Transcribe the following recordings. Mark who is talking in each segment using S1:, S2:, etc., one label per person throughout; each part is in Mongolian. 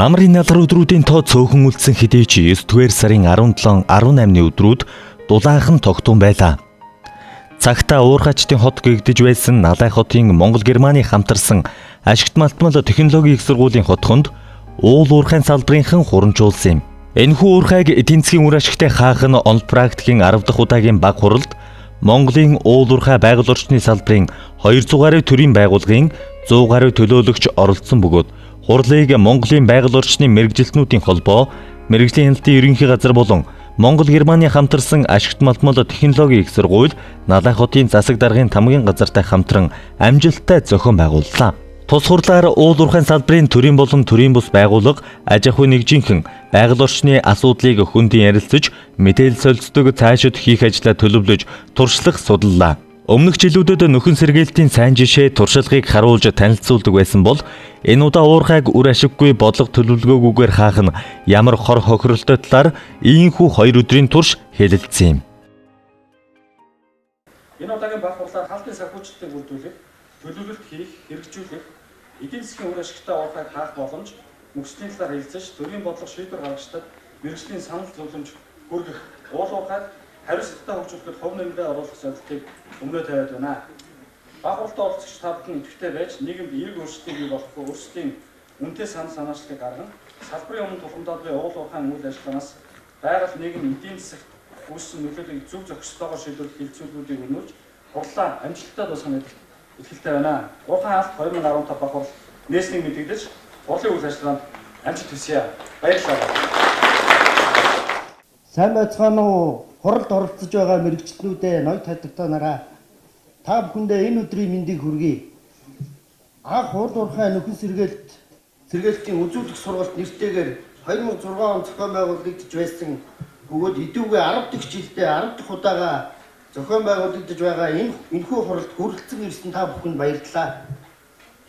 S1: Намрын налар өдрүүдийн тоо цөөхөн үлдсэн хэдий ч 9-р сарын 17-18-ны өдрүүд дулаахан тогтун байлаа. Цагтаа уурхайчдын хот гэгдэж байсан Налай хотын Монгол-Германы хамтарсан ашигт малтмал технологийн их сургуулийн хотхонд Уурхайн салбарынхан хурамжуулсан юм. Энэхүү уурхайг эдийн засгийн үр ашигтай хаахан онол практикийн 10 дахь удаагийн баг хуралд Монголын уурхай байгаль орчны салбарын 200 гаруй төрийн байгууллагын 100 гаруй төлөөлөгч оролцсон бөгөөд хурлыг Монголын Байгаль орчны мэргэжилтнүүдийн холбоо, мэргэжлийн хяналтын ерөнхий газар болон Монгол-Германы хамтарсан ашигт малтмал технологийн их сургууль Налай хотын засаг даргын тамгын газартай хамтран амжилттай зохион байгууллаа. Тус хурлаар Уурхайн салбарын төрийн болон төрийн бус байгууллага аж ахуйн нэгжийнхэн байгаль орчны асуудлыг хөндөн ярилцаж, мэдээлэл солилцдог цаашид хийх ажлаа төлөвлөж, туршлах судаллаа. Өмнөх жилүүдэд нөхөн сэргээлтийн сайн жишээ туршлагыг харуулж танилцуулдаг байсан бол энэ удаа уурхайг үр ашиггүй бодлого төлөвлөгөөгүйгээр хаах нь ямар хор хохиролтой талаар ийхүү 2 өдрийн турш хэлэлцсэн юм.
S2: Энэ удаагийн баг хурлаар хаалтын санхүүжилтийг бүрдүүлэх, төлөвлөлт хийх, хэрэгжүүлэх, эдийн засгийн үр ашигтай уурхайг хаах боломж, нөхцөлийн талаар хэлэлцэж, төрийн бодлого шийдвэр гаргахад мэргэжлийн санал зөвлөмж хүргэх уурхайг хариуцлагатай хөгжүүлэхэд хувь нэмрээ оруулах зорилтыг өмнөө тавиад байна. Баг хурлаа оролцогч та бүхэн идэвхтэй байж нийгэмд эерэг өөрчлөлтийг бий болгох өөрсдийн үнэтэй санал санаачлалыг гарган салбарын өмнө тулгамдаад буй Уурхайн үйл ажиллагаанаас байгаль нийгэм эдийн засагт үүссэн нөлөөллийг зөв зохицтойгоор шийдвэрлэх хилцүүлгүүдийг өнөөж хурлаа амжилттай дуусгах гэдэгт итгэлтэй байна. Уурхайн хаалт 2015 баг хурал нээснийг мэдэгдэж хурлын үйл ажиллагаанд амжилт хүсье. Баярлалаа.
S3: Сайн байцгаана уу? Хуралд оролцож байгаа мэргэжилтнүүдээ ноёд хадагтаанараа та бүхэндээ энэ өдрийн мэндийг хүргэе. Анх Уурхайн нөхөн сэргээлтийн үзүүлэх сургалт нэртэйгээр 2006 он зохион байгуулагдаж байсан бөгөөд идэвхтэй 10 дахь жилдээ 10 дахь удаага зохион байгуулагдаж байгаа энэхүү хуралд хүрэлцэн ирсэн та бүхэнд баярлалаа.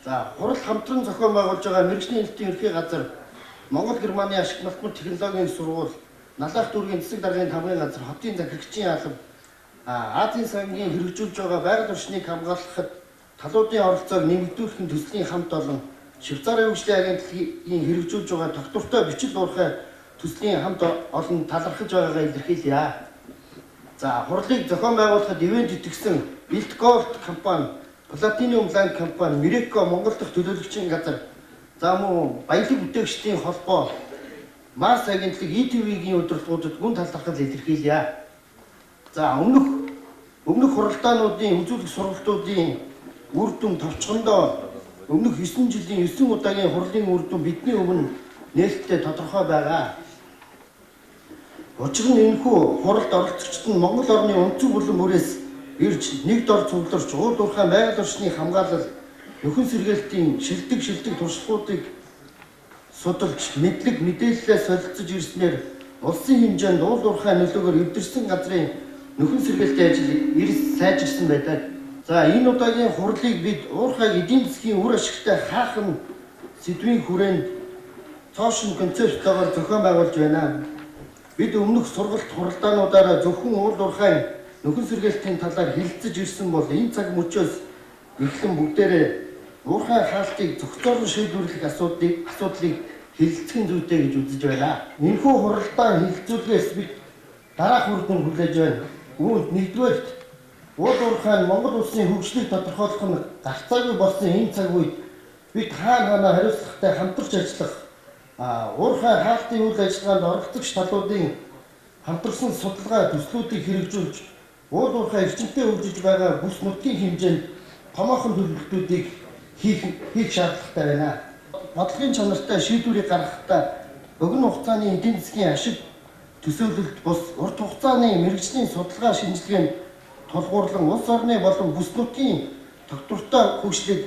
S3: За, хурал хамтран зохион байгуулж байгаа мэргэжлийн хяналтын ерхий газар Монгол-Германы ашигт малтмал технологийн сургууль Налай дүүргийн засаг даргын тамгын газар хотын захирагчийн алба Азийн сангийн хэрэгжүүлж байгаа байгаль орчныг хамгаалахад талуудын оролцоог нэмэгдүүлэх төслийн хамт олон Швейцарын хөгжлийн агентлагийн хэрэгжүүлж байгаа доктортой бичил уурхай төслийн хамт олон талархаж байгаагаа илэрхийлье. За, хурлыг зохион байгуулахад ивент итгэсэн Билтголд компани, Платинум лайн компани, Миреко Монгол дахь төлөөлөгчийн газар, за мөн баялаг бүтээгчдийн холбоо Марс агентлаг ИТВ-ийн удирдлагуудад гүн талархал илэрхийлье. За, өмнөх хуралдаануудын үзүүлэх сургалтуудын үр дүн товчхондоо өмнөх 9 жилийн 9 удаагийн хурлын үр дүн бидний өмнө нээлттэй тодорхой байгаа. Учир нь энэхүү хуралд оролцогчид нь Монгол орны үндсэн бүлээн бүрээс ирж нэг дор цугларч Уурхайн байгаль орчны хамгаалал, нөхөн сэргээлтийн шилдэг туршлагуудыг судалж мэдээлэлээ солилцож ирснээр улсын хэмжээнд Уурхайн нөлөөгөөр эвдэрсэн газрын нөхөн сэргээлтийн ажил эрс сайжирсан байдаг. За, энэ удаагийн хурлыг бид Уурхайг эдийн засгийн үр ашигтай хаахан сэдвийн хүрээнд цоошин концепттойгоор зохион байгуулж байна. Бид өмнөх сургалт хуралдаануудаараа зөвхөн Уурхайн нөхөн сэргээлтийн талаар хэлэлцэж ирсэн бол энэ цаг мөчөөс эхлэн бүгдээрээ Уурхайн хаалтыг зохицуулан шийдвэрлэх асуудлыг хэлэлцэх зүйтэй гэж үзэж байна. Энэхүү хуралдаан хэлэлцүүлгээс бид дараах үр дүн хүлээж байна. Үүнд нэгдүгээрт Уурхайн Монгол улсын хөгжлийг тодорхойлох нь гарцаагүй болсон энэ цаг үед бид хаана хариуцлагатай хамтарч ажиллах, Уурхайн хаалтын үйл ажиллагаанд оролцогч талуудын хамтарсан судалгаа төслүүдийг хэрэгжүүлж Уурхайн эрчимтэй хөгжиж байгаа бүс нутгийн хэмжээнд томоохон төлөвлөлтүүдийг хийх шаардлагатай байна. Бодлогын чанартай шийдвэрийг гаргахдаа богино хугацааны эдийн засгийн ашиг төсөөлөлт бус урт хугацааны мэргэжлийн судалгаа шинжилгээнд тулгуурлан улс орны болон бүс нутгийн доктортой хөгжлийг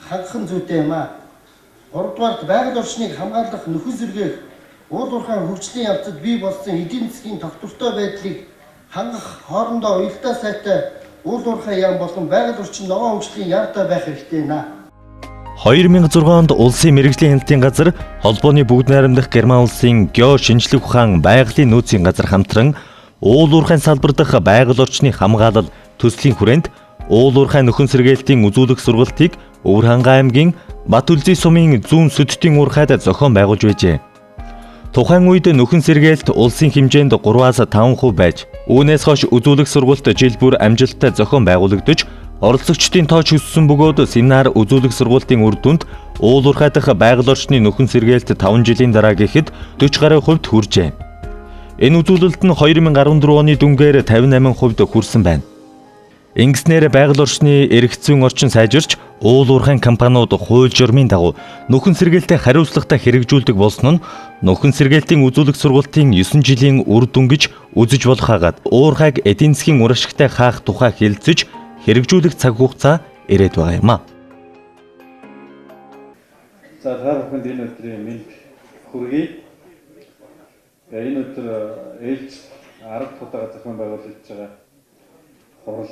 S3: хангах зүйтэй юм а. 3-дугаарт байгаль орчныг хамгаалах нөхөн сэргээх Уурхайн хөгжлийн явцад бий болсон эдийн засгийн доктортой байдлыг хангах хоорондоо уялдаа сайтай Уурхайн яам болон байгаль орчин ногоон хөгжлийн яамтай байх хэрэгтэй наа.
S1: 2006 онд улсын мэргэжлийн хяналтын газар холбооны бүгд найрамдах Герман улсын гео шинжлэх ухаан байгалийн нөөцийн газар хамтран Уурхайн салбар дахь байгаль орчны хамгаалал төслийн хүрээнд Уурхайн нөхөн сэргээлтийн үзүүлэх сургалтыг Уурхайн аймгийн Д.Өлзий сумын зүүн сүдтийн уурхайд зохион байгуулж байжээ. Тухайн үед нөхөн сэргээлт улсын хэмжээнд 3-5% байж, үүнээс хойш үзүүлэх сургалт жил бүр амжилттай зохион байгуулагдаж, оролцогчдын тооч өссөн бөгөөд семинар үзүүлэх сургалтын үр дүнд уурхай дахь байгаль орчны нөхөн сэргээлт 5 жилийн дараа гэхэд 40 гаруй хувьд хүржээ. Энэ үзүүлэлт нь 2014 оны дүнгээр 58% хүрсэн байна. Ингэснээр байгаль орчны эрх зүйн орчин сайжирч, уурхайн компаниуд хууль журмын дагуу нөхөн сэргээлтэд хариуцлагатай хэрэгжүүлдэг болсон нь нөхөн сэргээлтийн үзүүлэх сургалтын 9 жилийн үр дүн гэж үзэж болох хагаад уурхайг эдийн засгийн үр ашигтай хаах тухай хэлэлцэж хэрэгжүүлэх цаг хугацаа ирээд байгаа юм а.
S2: За та бүхэнд энэ өдрийн мэнд хүргэе. Энэ өдөр ээлж 10 удаа зохион байгуулагдж байгаа хуралд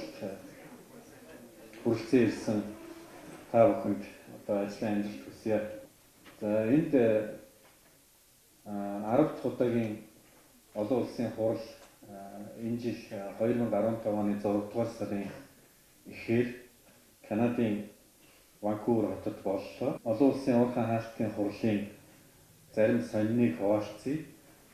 S2: хүрэлцэн ирсэн та бүхэнд одоо ажлын амжилт хүсье. За энд 10 удаагийн олон улсын хурал энэ жил 2015 оны 6 дугаар сарын эхээр Канадын Ванкувер хотод боллоо. Олон улсын уурхайн хаалтын хурлын зарим сониныг хуваалцъя.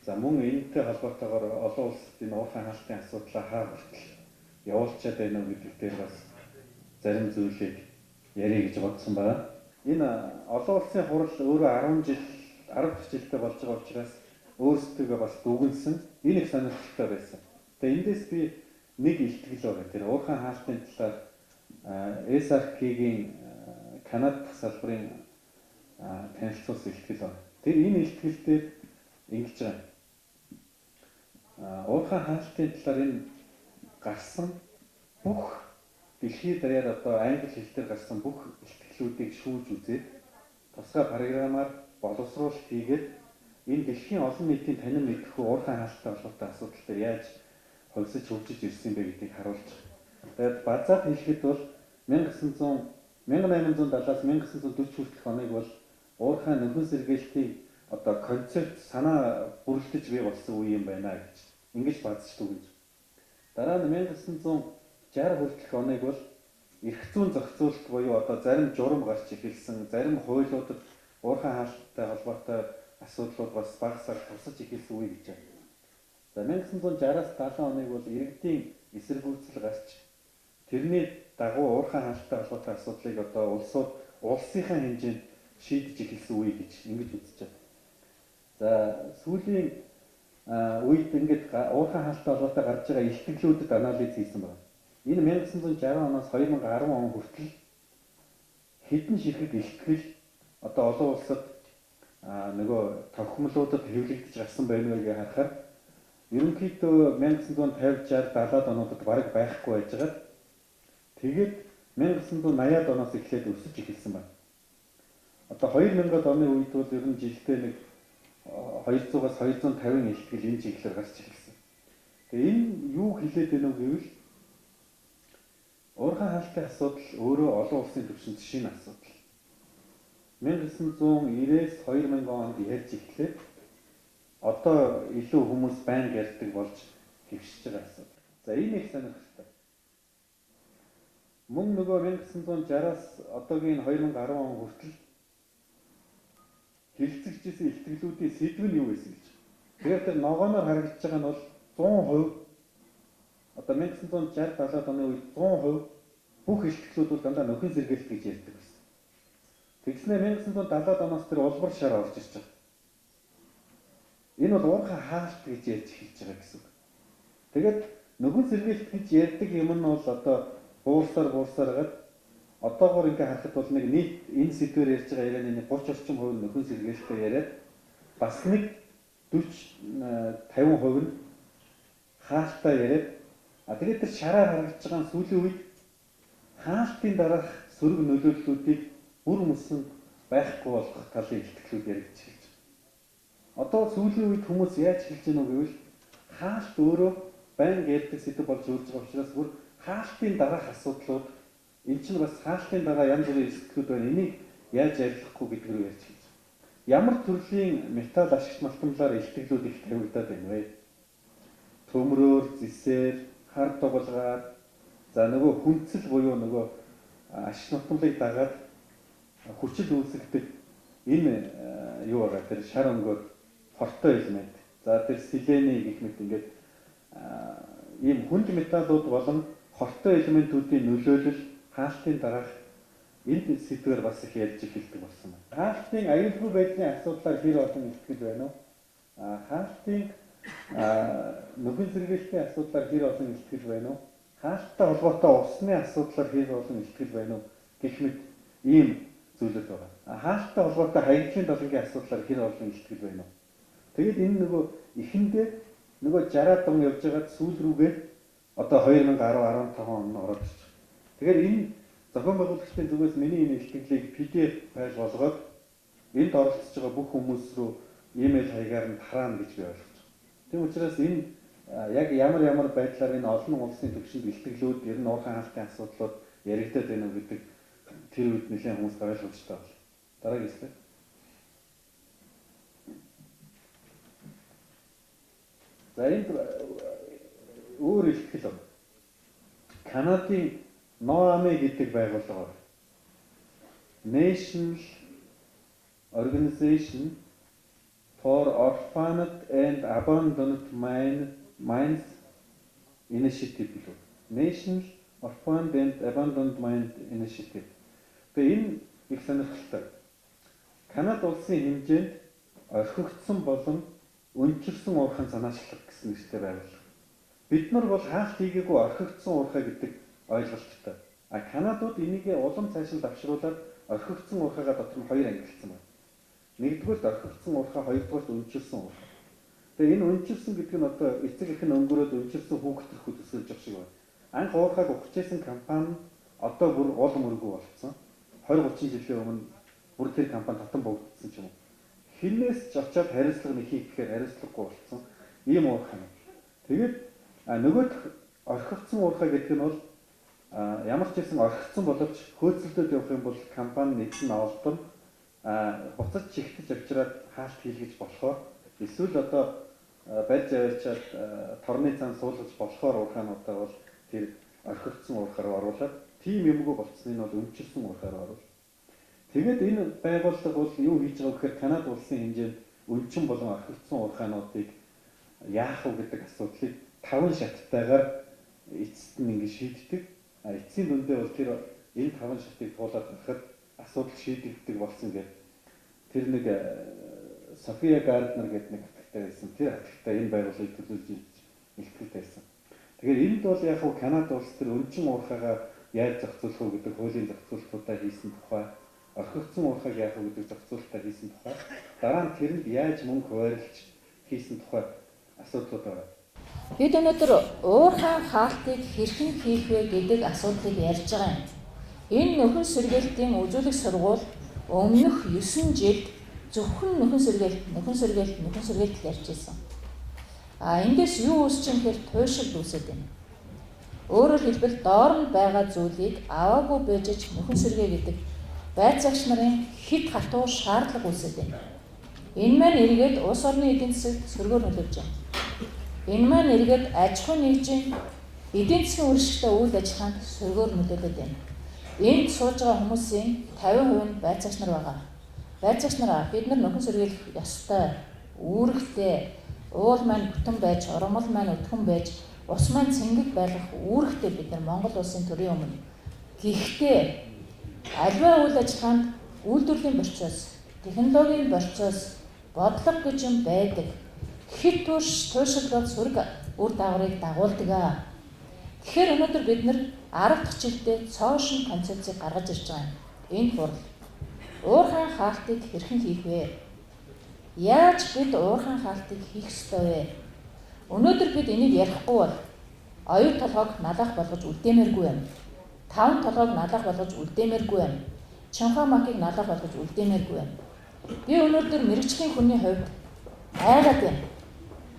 S2: За мөн энэтэй холбоотойгоор олон улсад энэ уурхайн хаалтын асуудлаа хаа хүртэл явуулчаад байна уу гэдэг дээр бас зарим зүйлийг ярих гэж бодсон байна. Энэ олон улсын хурал өөрөө 10 жилдээ болж байгаа учраас өөрсдөө бас дүгнсэн энэ их сонирхолтой байсан. Тэгээ эндээс би нэг илтгэл байгаа. Тэр уурхайн хаалтын талаар SRK-гийн Канада салбарын танилцуулсан илтгэл байна. Тэр энэ илтгэлээр ингэж байгаа. Уурхайн хаалтын талаар энэ гарсан бүх дэлхийд даяар одоо англи хэлээр гарсан бүх илтгэлүүдийг шүүж үзээд тусгай програмаар боловсруулалт хийгээд энэ дэлхийн олон нийтийн танин мэдрэхүй уурхайн хаалттай холбоотой асуудал дээр яаж хувьсаж хөгжиж ирсэн бэ гэдгийг харуулж байгаа. Тэгээд базаад хэлэхэд бол 1870-аас 1940 хүртэлх оныг бол уурхайн нөхөн сэргээлтийн одоо концепт санаа бүрэлдэж бий болсон үе юм байна гэж ингэж базж дүгнэж. Дараа нь 1960 хүртэлх оныг бол эрх зүйн зохицуулалт буюу одоо зарим журам гарч эхэлсэн, зарим хуулиудад уурхайн хаалттай холбоотой асуудлууд бас багасаар тусаж эхэлсэн үе гэж байна. За 1960-аас 70 оныг бол иргэдийн эсэргүүцэл гарч тэрний дагуу уурхайн хаалттай холбоотой асуудлыг одоо улсынхаа хэмжээнд шийдэж эхэлсэн үе гэж ингэж үзэж байна. За сүүлийн үед ингээд уурхайн хаалттай холбоотой гарч байгаа илтгэлүүдэд анализ хийсэн байна. Энэ 1960 оноос 2010 он хүртэл хэдэн ширхэг илтгэл одоо олон улсад нөгөө товхимлуудад хэвлэгдэж гарсан байна вэ гэж харахаар ерөнхийдөө 1950-60-70 онуудад бараг байхгүй байжгаад тэгээд 1980-ад оноос эхлээд өсөж эхэлсэн байна. Одоо 2000-ад оны үед бол ер нь жилдээ нэг 200-аас 250 илтгэл энэ чиглэлээр гарч эхэлсэн. Тэгээ энэ юу хэлээд байна вэ гэвэл уурхайн хаалтын асуудал өөрөө олон улсын түвшинд шинэ асуудал. 1990-с 2000 онд ярьж эхлээд одоо илүү хүмүүс байнга ярьдаг болж хэвшиж байгаа асуудал. За энэ их сонирхолтой. Мөн нөгөө 1960-аас одоогийн 2010 он хүртэл хэлцэгчсэн илтгэлүүдийн сэдв нь юу байсан гэж. Тэгэхээр тэр ногооноор харагдаж байгаа нь бол 100% одоо 1960-70 оны үед 100% бүх илтгэлүүд бол дандаа нөхөн сэргээлт гэж ярьдаг байсан. Тэгснээр 1970 оноос тэр улбар шар орж ирж байгаа. Энэ бол уурхайн хаалт гэж ярьж эхэлж байгаа гэсэн үг. Тэгээд нөхөн сэргээлт гэж ярьдаг юм нь бол одоо буурсаар одоогоор ингээ харахад бол нэг нийт энэ сэдвээр ярьж байгаа ярианы 30 орчим хувь нөхөн сэргээлттэй яриад бас нэг 40-50% нь хаалттай яриад тэгээд тэр шараар харагдаж байгаа сүүлийн үед хаалтын дараах сөрөг нөлөөллүүдийг бүр мөсөн байхгүй болгох талын илтгэлүүд яригдж эхэлж байна. Одоо сүүлийн үед хүмүүс яаж хэлж гэнэ үү гэвэл хаалт өөрөө байнга ярьдаг сэдв болж үрж байгаа учраас бүр хаалтын дараах асуудлууд энэ чинь бас хаалтын дараа янз бүрийн эрсдлүүд байна. Энийг яаж ярилцахгүй гэдэг рүү ярьж хэлж байна. Ямар төрлийн металл ашигт малтамлаар илтгэлүүд их тавигдаад байна вэ? Төмрөөр, зисээр, хар дугалгаар за нөгөө хүнцэл буюу нөгөө ашигт малтамлыг дагаад
S4: хүчил үүсгдэг энэ юу байгаа тэр шар өнгөөр хортой элемент. За тэр селени гэх мэт ингээд ийм хүнд металлууд болон хортой элементүүдийн нөлөөлөл хаалтын дараах энэ сэдвээр бас их ярьж эхэлдэг болсон байна. Хаалтын аюулгүй байдлын асуудлаар хэр олон ихтгэл байна уу? Хаалтын нөхөн сэргээлтийн асуудлаар хэр олон ихтгэл байна уу? Хаалттай холбоотой усны асуудлаар хэр олон ихтгэл байна уу? Гэх мэт ийм зүйлүүд байгаа. Хаалттай холбоотой хаягдлын долгигийн асуудлаар хэр олон ихтгэл байна уу? Тэгээд энэ нөгөө эхэндээ нөгөө 60-аад он явж байгаад сүүл рүүгээ одоо 2010-15 он ороод ирж байна. Тэгэхээр энэ зохион байгуулагчдын зүгээс миний энэ илтгэлийг PDF файл болгоод энд оролцож байгаа бүх хүмүүс рүү имэйл хаягаар нь тараана гэж би ойлгож байна. Тийм учраас энэ яг ямар байдлаар энэ олон улсын түвшинд илтгэлүүд ер нь уурхайн хаалтын асуудлууд яригдаад байна уу гэдэг тэр үед нэлээд хүмүүс ойлгомжтой байна. Дараагийн слайд. За энэ өөр илтгэл байна. Канадын NOAA гэдэг байгууллага байна. National Organization for Orphaned and Abandoned Mines Initiative билүү. National Orphaned and Abandoned Mines Initiative. Тэгээ энэ их сонирхолтой. Канада улсын хэмжээнд орхигдсон болон өнчирсэн уурхайн санаачлаг гэсэн нэртэй байгууллага. Бид нар бол хаалт хийгээгүй орхигдсон уурхай гэдэг ойлголттой. Канадууд энийг улам цааш нь давшруулаад орхигдсон уурхайгаа дотор нь хоёр ангилсан байна. Нэгдүгээр орхигдсон уурхай, хоёрдугаар өнчирсэн уурхай. Тэгээ энэ өнчирсэн гэдэг нь одоо эцэг их нь өнгөрөөд өнчирсэн хүүхдэрхүү төсөөлж явах шиг байна. Анх уурхайг ухчихсан компани одоо бүр уул мөргөө болцсон. 20-30 жилийн өмнө бүр тэр компани татан богдсон ч юм уу. Хинээс ч очиод хариуцлага нэхий гэхээр хариуцлагагүй болсон. Ийм уурхай. Тэгээд нөгөөх орхигдсон уурхай гэдэг нь бол ямар ч хэсэн орхигдсон боловч хөөцөлдөд явах юм бол компани нэгэн олдон буцаж чигтэж авчираад хаалт хийлгэж болохоор эсвэл одоо барьж аваачаад торны цаан суулгаж болохоор уурхайнуудаа бол тэр орхигдсон уурхайруу оруулаад тийм юмгүй болцсон нь бол өнчирсэн уурхайруу оруул. Тэгээд энэ байгууллага бол юу хийж байгаа гэхээр Канада улсын хэмжээнд өнчин болон орхигдсон уурхайнуудыг яах вэ гэдэг асуудлыг 5 шаттайгаар эцэст нь ингэ шийддэг. Эцсийн дүндээ бол тэр энэ 5 шатыг туулаад гарахад асуудал шийдэгддэг болсон гэдэг. Тэр нэг София Гарднер гэдэг нэг хатагтай байсан. Тэр хатагтай энэ байгууллагыг төлөөлж илтгэл байсан. Тэгэхээр энд бол яг хуу Канада улс тэр өнчин уурхайгаа яаж зохицуулах вэ гэдэг хуулийн зохицуултуудаа хийсэн тухай, орхигдсон уурхайг яах вэ гэдэг зохицуултаа хийсэн тухай, дараа нь тэрэнд яаж мөнгө хуваарлж хийсэн тухай асуудлууд байна.
S5: Бид өнөөдөр уурхайн хаалтыг хэрхэн хийх вэ гэдэг асуудлыг ярьж байгаа юм. Энэ нөхөн сэргээлтийн үзүүлэх сургууль өмнөх 9 жилд зөвхөн нөхөн сэргээлт ярьж байсан. Эндээс юу үүсэж юм гэхээр туйшрал үүсэж байна. Өөрөөр хэлбэл доор нь байгаа зүйлийг аваагүй бэжж нөхөн сэргээ гэдэг байцаагч нарын хэд хатуу шаардлага үүсэж байна. Энэ маань эргээд улс орны эдийн засагт сөргөөр нөлөөлж байна. Энэ маань эргээд аж ахуйн нэгжийн эдийн засгийн үржигтэй үйл ажиллагаанд сөргөөр нөлөөлөд байна. Энд сууж байгаа хүмүүсийн 50% нь байцаагч нар байгаа. Байцаагч нараа бид нар нөхөн сэргийлэх ёстой, үүрэгтэй, уул маань бүтэн байж, урамал маань өтгөн байж, ус маань цэнгэг байлгах үүрэгтэй бид нар Монгол улсын төрийн өмнө. Гэхдээ альва үйл ажиллагаанд үйлдвэрлэлийн процесс, технологийн процесс, бодлого гэж юм байдаг. Хэд туушралд сөрөг үр дагаврыг дагуулдаг. Тэгэхээр өнөөдөр бид нар 10 дахь жилдээ цоошин концепцийг гаргаж ирж байгаа юм. Энэ хурал уурхайн хаалтыг хэрхэн хийх вэ? Яаж бид уурхайн хаалтыг хийх ёстой вэ? Өнөөдөр бид энийг ярихгүй бол оюу толгойг налах болгож үлдээмээргүй юм. 5 толгойг налах болгож үлдээмээргүй юм. Чанха макийг налах болгож үлдээмээргүй юм. Би өнөөдөр мэргэжлийн хүний хувьд айгаад байна.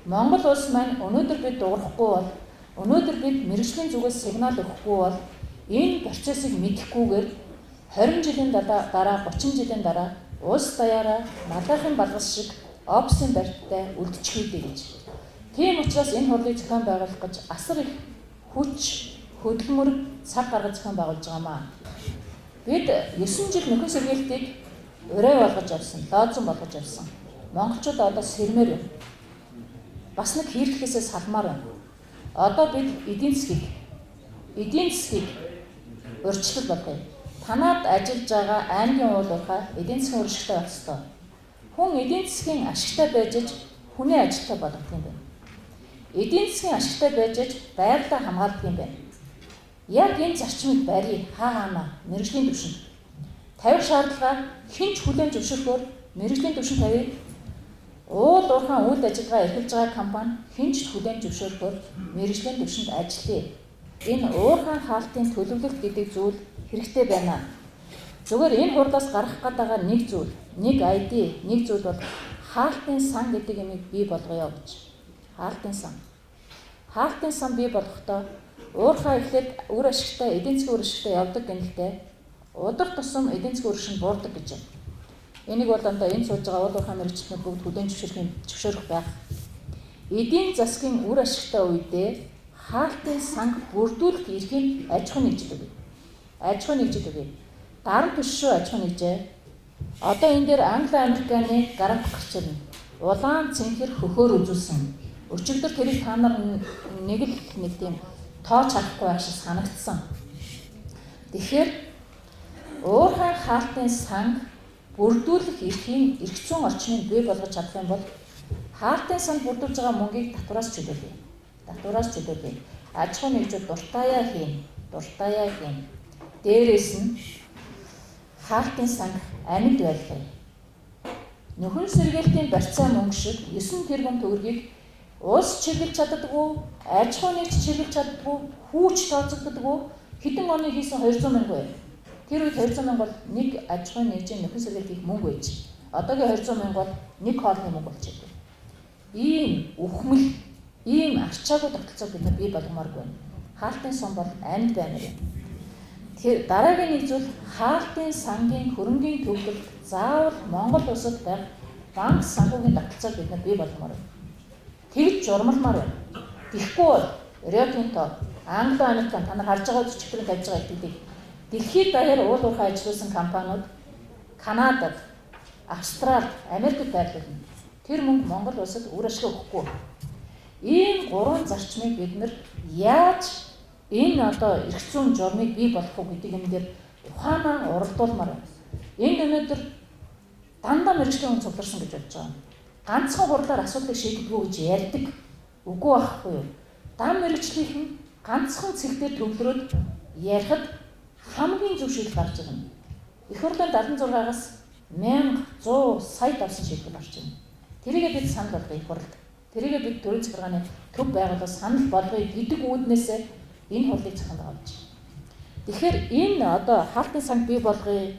S5: Монгол улс маань өнөөдөр бид дуурахгүй бол, өнөөдөр бид мэргэжлийн зүгээс сигнал өгөхгүй бол энэ процессыг мэдэхгүйгээр 20 жилийн дараа 30 жилийн дараа улс даяараа налахын балгас шиг опсын барьттай үлдчихийдэй гэж. Тийм учраас энэ хурлыг зохион байгуулах гэж асар их хүч, хөдөлмөр, цаг гаргаж зохион байгуулж байгаамаа. Бид 9 жил нөхөн сэргээлтийг урай болгож явсан, лоозон болгож явсан. Монголчууд одоо сэрмээр байна. Бас нэг хийрдлээсээ салмаар байна. Одоо бид эдийн засгийг өөрчлөлт болгоё. Танаад ажиллаж байгаа аймгийн уулуурхай эдийн засгийн уршигтай байх ёстой. Хүн эдийн засгийн ашигтай байж хүний ажилтай болгох юм байна. Эдийн засгийн ашигтай байж байгалаа хамгаалдаг юм байна. Яг энэ зарчмыг барья хаана мэргэжлийн түвшинд. Тавих шаардлага хинч хүлээн зөвшөөрөхөөр мэргэжлийн түвшинд тавья. Уул уурхайн үйл ажиллагаа эрхэлж байгаа компани хинч хүлээн зөвшөөрөхөөр мэргэжлийн түвшинд ажиллая. Энэ уурхайн хаалтын төлөвлөлт гэдэг зүйл хэрэгтэй байна. Зүгээр энэ хурлаас гарах гэдэг нэг зүйл, нэг ID, нэг зүйл бол хаалтын сан гэдэг юмыг бий болгоё гэж. Хаалтын сан бий болгохдоо уурхай эхлээд үр ашигтай, эдийн засгийн үр ашигтай явдаг гэнэлтэй удар тусам эдийн засгийн үр ашиг буурдаг гэж байна. Энийг бол одоо энэ сууж байгаа уурхай мэргэжилтнүүд бүгд хүлээн зөвшөөрөх байх. Эдийн засгийн үр ашигтай үедээ хаалтын санг бүрдүүлэх эрхийг аж ахуй нэгжид өгье. Аж ахуй нэгжид өгье. Дарамт биш шүү аж ахуй нэгжээ. Одоо энэ дээр Англи Американы гарант гарч ирнэ. Улаан цэнхэр хөхөөр үзүүлсэн. Өчигдөр тэрийг та нар нэг тийм тооч харахгүй байх шиг санагдсан. Тэгэхээр уурхайн хаалтын санг бүрдүүлэх эрхийн эрх зүйн орчныг бий болгож чадах юм бол хаалтын санг бүрдүүлж байгаа мөнгийг татвараас чөлөөлье. Аж ахуй нэгжүүд дуртаяа хийн. Дээрээс нь хаалтын санг амьд байлгая. Нөхөн сэргээлтийн барьцаа мөнгө шиг 9 тэрбум төгрөгийг улс чиглэж чаддаггүй, аж ахуй нэгж чиглэж чаддаггүй, хүүч тооцогддаггүй, хэдэн оны хийсэн 200 мянга бай. Тэр үед 200 мянга бол нэг аж ахуй нэгжийн нөхөн сэргээлт хийх мөнгө байж. Одоогийн 200 мянга бол нэг хоолны мөнгө болчиход байна. Ийм үхмэл, ийм арчаагүй тогтолцоог бид нар бий болгомооргүй байна. Хаалтын сан бол амьд баймар юм. Тэр дараагийн нэг зүйл хаалтын сангийн хөрөнгийн төвлөлт заавал Монгол улсад байх банк санхүүгийн тогтолцоог бид нар бий болгомоор байна. Тэгж журмалмаар байна. Тэгэхгүй бол Rio Tinto, Англи Американ та нар харж байгаа өчигдрийн тавьж байгаа гэдгийг дэлхийд даяар уул уурхай ажилласан компаниуд Канадад, Австралид, Америкт байрлуулна. Тэр мөнгө Монгол улсад үр ашиг өгөхгүй. Ийм гурван зарчмыг бид нар яаж энэ одоо эрх зүйн журмыг бий болгох уу гэдэг юм дээр ухаанаа уралдуулмаар байна. Энд өнөөдөр дандаа мэргэжлийн хүн цугларсан гэж бодож байгаа. Ганцхан хурлаар асуудлыг шийдэггүй гэж ярьдаг. Үгүй байхгүй юу? Дан мэргэжлийнхэн ганцхан цэгтээр төвлөрөөд ярихад хамгийн зөв шийдэл гарч ирнэ. Их хурлын 76-аас 1100 сая давсан шийдэл гарч ирнэ. Тэрийгээ бид санал болгоё их хурлд. Тэрийгээ бид төрийн захиргааны төв байгууллаас санал болгоё гэдэг үүднээс энэ хурлыг зохион байгуулж байна. Тэгэхээр энэ одоо хаалтын санг бий болгоё,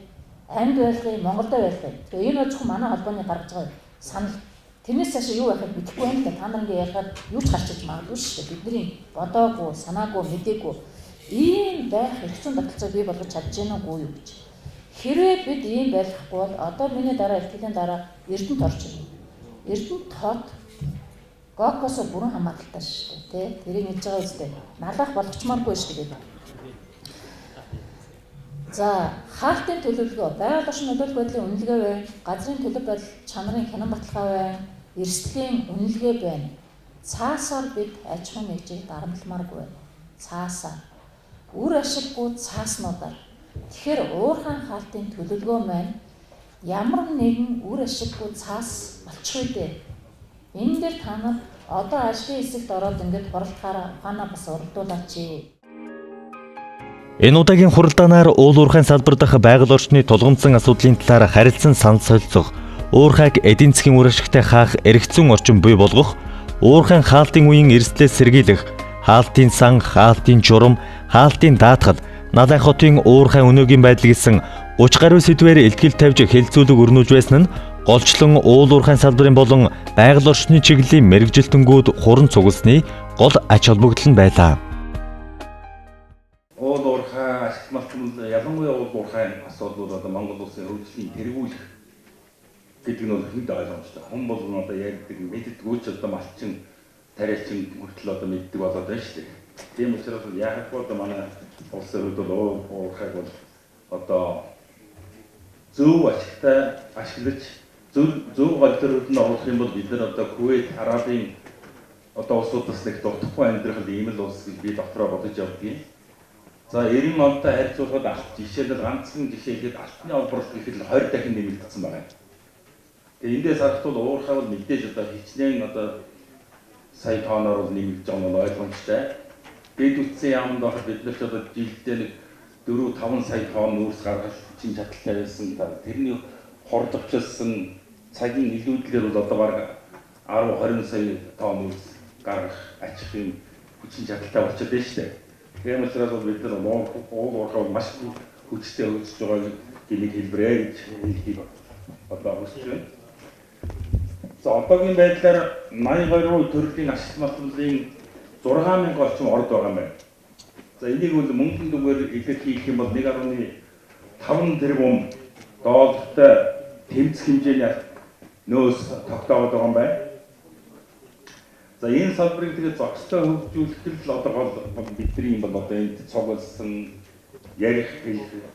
S5: амьд байлгая, Монголдо байлгая. Тэгээ энэ зөвхөн манай холбооны гаргаж байгаа санал. Тэрнээс цаашаа юу байхыг мэдэхгүй байна л да. Та нарын ярихад юу ч гарч иж магадгүй шүү дээ. Бидний бодоогүй, санаагүй, мэдээгүй ийм байх эрх зүйн тогтолцоо бий болгож чадж гэнэ үгүй юу гэж. Хэрвээ бид ийм байлгахгүй бол одоо миний дараа ихтгэлийн дараа Эрдэнэт орж ирнэ. Эрдэнэт хот Гокосо бүрэн хамааралтай шүү дээ. Тэрийг хэлж байгаа үстэй. Налах болгочмааргүй шүү дээ. За, хаалтын төлөвлөгөө, байгаль орчин нөлөөлөх байдлын үнэлгээ байна, газрын төлөв байдал чанарын хянан баталгаа байна, эрсдлийн үнэлгээ байна. Цаасаар бид аж ахуй нэгжийг дарамтламааргүй байна. Цаасаар. Үр ашиггүй цааснуудаар. Тэгэхээр уурхайн хаалтын төлөвлөгөө маань ямар нэгэн үр ашиггүй цаас болчих үү? Энэ дээр та нар одоо ажлын хэсэгт ороод ингээд хуралдахаараа ухаанаа бас уралдуулаач.
S1: Энэ удаагийн хуралдаанаар уул уурхайн салбар дахь байгаль орчны тулгамдсан асуудлын талаар харилцан санал солилцох, уурхайг эдийн засгийн үр ашигтай хаах эрх зүйн орчин бий болгох, уурхайн хаалтын үеийн эрсдлээс сэргийлэх, хаалтын сан, хаалтын журам, хаалтын даатгал, Налай хотын уурхайн өнөөгийн байдал гэсэн 30 гаруй сэдвээр илтгэл тавьж хэлэлцүүлэг өрнүүлж байсан нь голчлон уул уурхайн салбарын болон байгаль орчны чиглэлийн мэргэжилтэнгүүд хуран цугласны гол ач холбогдол нь байлаа.
S6: Уул уурхай ашиглалтын ялангуяа уул уурхайн асуудлууд одоо Монгол улсын хөгжлийн тэргүүлэх гэдэг нь бол хэд ойлгомжтой. Хүн бол одоо ярьдаг мэддэггүй ч одоо малчин тариачин хүртэл одоо мэддэг болоод байна шүү дээ. Тийм учраас яахад одоо манай улсын хувьд бол уурхайг бол одоо зөв ашигтай ашиглаж зөв гол төрөлд нь оруулах юм бол бид нар одоо Кувейт, Арабын одоо улсуудаас нэг дутхгүй амьдрах ийм л улс гэж би дотроо бодож явдгийг. За 90 онтой харьцуулахад жишээлбэл ганцхан жишээ ихэд алтны олборлт гэхэд 20 дахин нэмэгдсэн байна. Тэгээ эндээс харахад уурхай бол мэдээж одоо хичнээн одоо сая тоноор бол нэмэгдэж байгаа нь ойлгомжтой. Дэд үтсэн яамд байхад бид нар ч одоо жилдээ нэг 4-5 сая тонн нүүрс гаргах чинь чадaltaй байсан. Тэрний хордовчлсон цагийн илүүдлэр бол одоо бараг 10-20 сая тонн нүүрс гаргах ачих юм хүчин чадaltaй болчиход байна шүү дээ. Тийм учраас бид нар уурхай маш хүчтэй хөгжиж байгаа гэмиг хэлбэрээ гэж хэлхийг одоо хүсэж байна. За одоогийн байдлаар 82 төрлийн ашигт маллын 6000 орчим орд байгаа юм байна. За энийг бол мөнгөнд үгээр илэрхийлэх юм бол 1.5 тэрбум доллартай тэмцэх хэмжээний нөөц тогтоогод байгаа юм байна. За энэ салбарыг тэгээд зохистой хөгжүүлэх л одоо бидний юм бол одоо энд цугласан ярих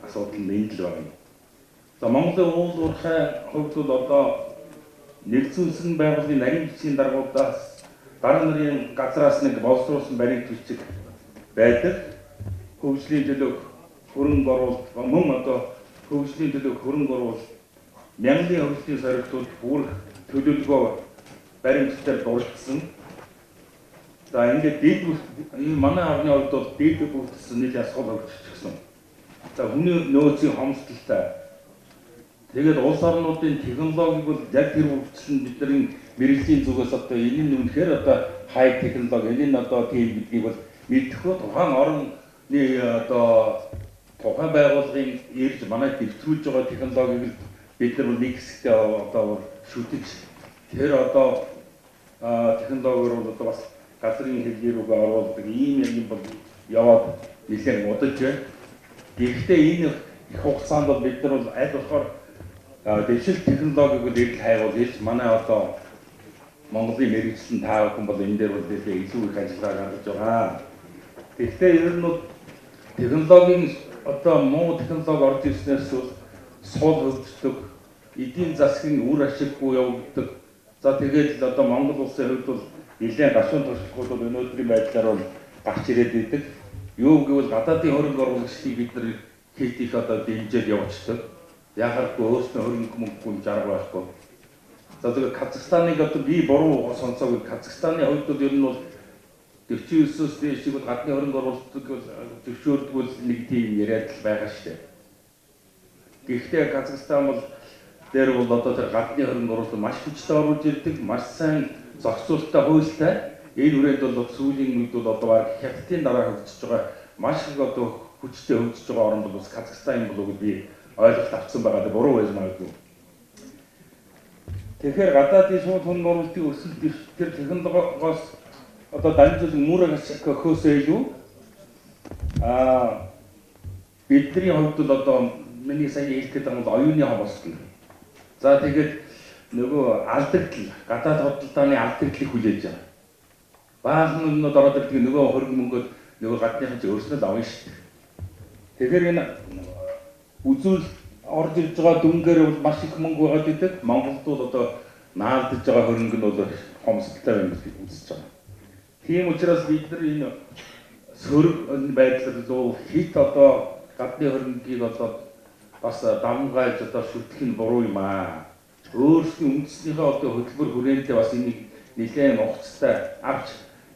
S6: асуудал нь энд л байна. За Монголын уурхай хувьд бол одоо нэгдсэн байгууллагын нарийн бичгийн даргуудаас дарга нарын газраас нэг боловсруулсан баримт бичиг байдаг. Хөгжлийн төлөв хөрөнгө оруулалт мөн одоо хөгжлийн төлөв хөрөнгө оруулалт мянган хөгжлийн сорилтууд бүр төлөвлөгөө баримттай дурдсан. За ингээд манай авны хувьд бол дээд бүтсэн нийт асуул хөгжчихсэн. За хүний нөөцийн хомсдолтой. Тэгээд улс орнуудын технологиг бол яг тэр хөгжил нь бидний мэрэгжлийн зүгээс одоо энэ нь үнэхээр одоо хай технологи, энэ нь одоо тийм гэдгийг бол мэдхгүй тухайн орны одоо тухайн байгууллагын ирж манай дэвтрүүлж байгаа технологиг бид нар нэг хэсэгтээ одоо шүтэж тэр одоо технологиор бол одоо бас газрын хэлээр үг оруулдаг ийм юм бол яваад нэлээд удаж байна. Гэхдээ энэ их хугацаанд бол бид нар бол аль болохоор дэвшил технологиг бол ирэл хайвал ирж манай одоо Монголын мэргэжилтэн таа бүхэн бол энэ дээр бол илүү их ажиллагаа гаргаж байгаа. Гэхдээ ер нь технологийн одоо муу технологи орж ирснээс сул хөгждөг, эдийн засгийн үр ашиггүй явагддаг. За тэгээд л одоо Монгол улсын хувьд бол нэлээд гашуун туршлагууд бол өнөөдрийн байдлаар бол гарч ирээд идэг. Юу гэвэл гадаадын хөрөнгө оруулагчдыг бид нар хэд их одоо дэмжиж явуулдаг. Яхахгүй өөрснөө хөрөнгө мөнгөгүй жаргал байхгүй. За тэгээд Казахстаныг одоо би буруу сонсоогүй. Казахстаны хувьд бол ер нь бол 49-өөс дээшийг бол гадны хөрөнгө оруулалтыг зөвшөөрдөг бол нэг тийм яриад л байгаа шүү дээ. Гэхдээ Казахстан бол дээр бол одоо тэр гадны хөрөнгө оруулалт маш хүчтэй оруулж ирдэг, маш сайн зохицуулалттай хуультай. Энэ үрээд бол сүүлийн үед бол одоо баг хятадын дараа хөгжиж байгаа маш их одоо хүчтэй хөгжиж байгаа орн бол бас Казахстан юм болов уу би ойлголт авсан байгаа. Буруу байж магадгүй. Тэгэхээр гадаадын шууд хөрөнгө оруулалтын өсөлт тэр технологиос одоо дамжуулан мөр хөөсөө илүү бидний хувьд бол одоо миний сайн хэлэх гэдэг нь оюуны хомсдол. За тэгээд нөгөө алдагдал, гадаад худалдааны алдагдлыг хүлээж байгаа. Баахан өмнөд ороод ирдэг нөгөө хөрөнгө мөнгөд нөгөө гадныхан ч өөрснөө л авна шүү дээ. Тэгэхээр энэ үзүүл орж ирж байгаа дүнгээр бол маш их мөнгө байгаад идэг. Монголд бол одоо наалдаж байгаа хөрөнгө нь бол хомсдолтой байна гэж үзэж байгаа. Тийм учраас бид нар энэ сөрөг байдлаар л хит одоо гадны хөрөнгийг одоо бас давмгайлж одоо шүтгэх нь буруу юм аа. Өөрсдийн үндэснийхээ одоо хөтөлбөр хүрээндээ бас энийг нэлээд нухацтай авч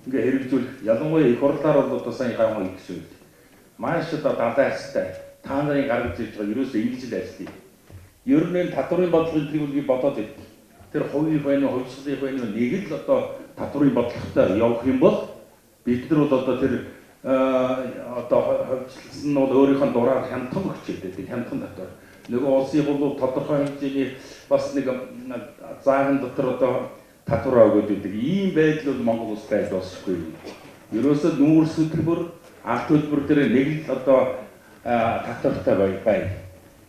S6: ингээ хэрэгжүүлэх. Ялангуяа их хурлаар бол одоо сайн гайхам их шүү. Маш одоо дадаастай та нарын гаргаж ирж байгаа ерөөсөө ингэж л ажиллая. Ер нь татврын бодлогын тэрийг би бодоод байт. Тэр хувийн байна уу, хувьсгалын байна уу нэг л одоо татврын бодлоготой явах юм бол бид нар бол одоо тэр одоо хувьчлсан нь бол өөрийнх нь дураар хямдхан өгч байдаг. Хямдхан татвар. Нөгөө улсын бол тодорхой хэмжээний бас нэг заахан дотор одоо татвар өгöd байдаг. Ийм байдал бол Монгол улс байж болсохгүй. Ерөөсөө нүүр хөтөлбөр, арт хөтөлбөр дээр нэг л одоо татвартай байна.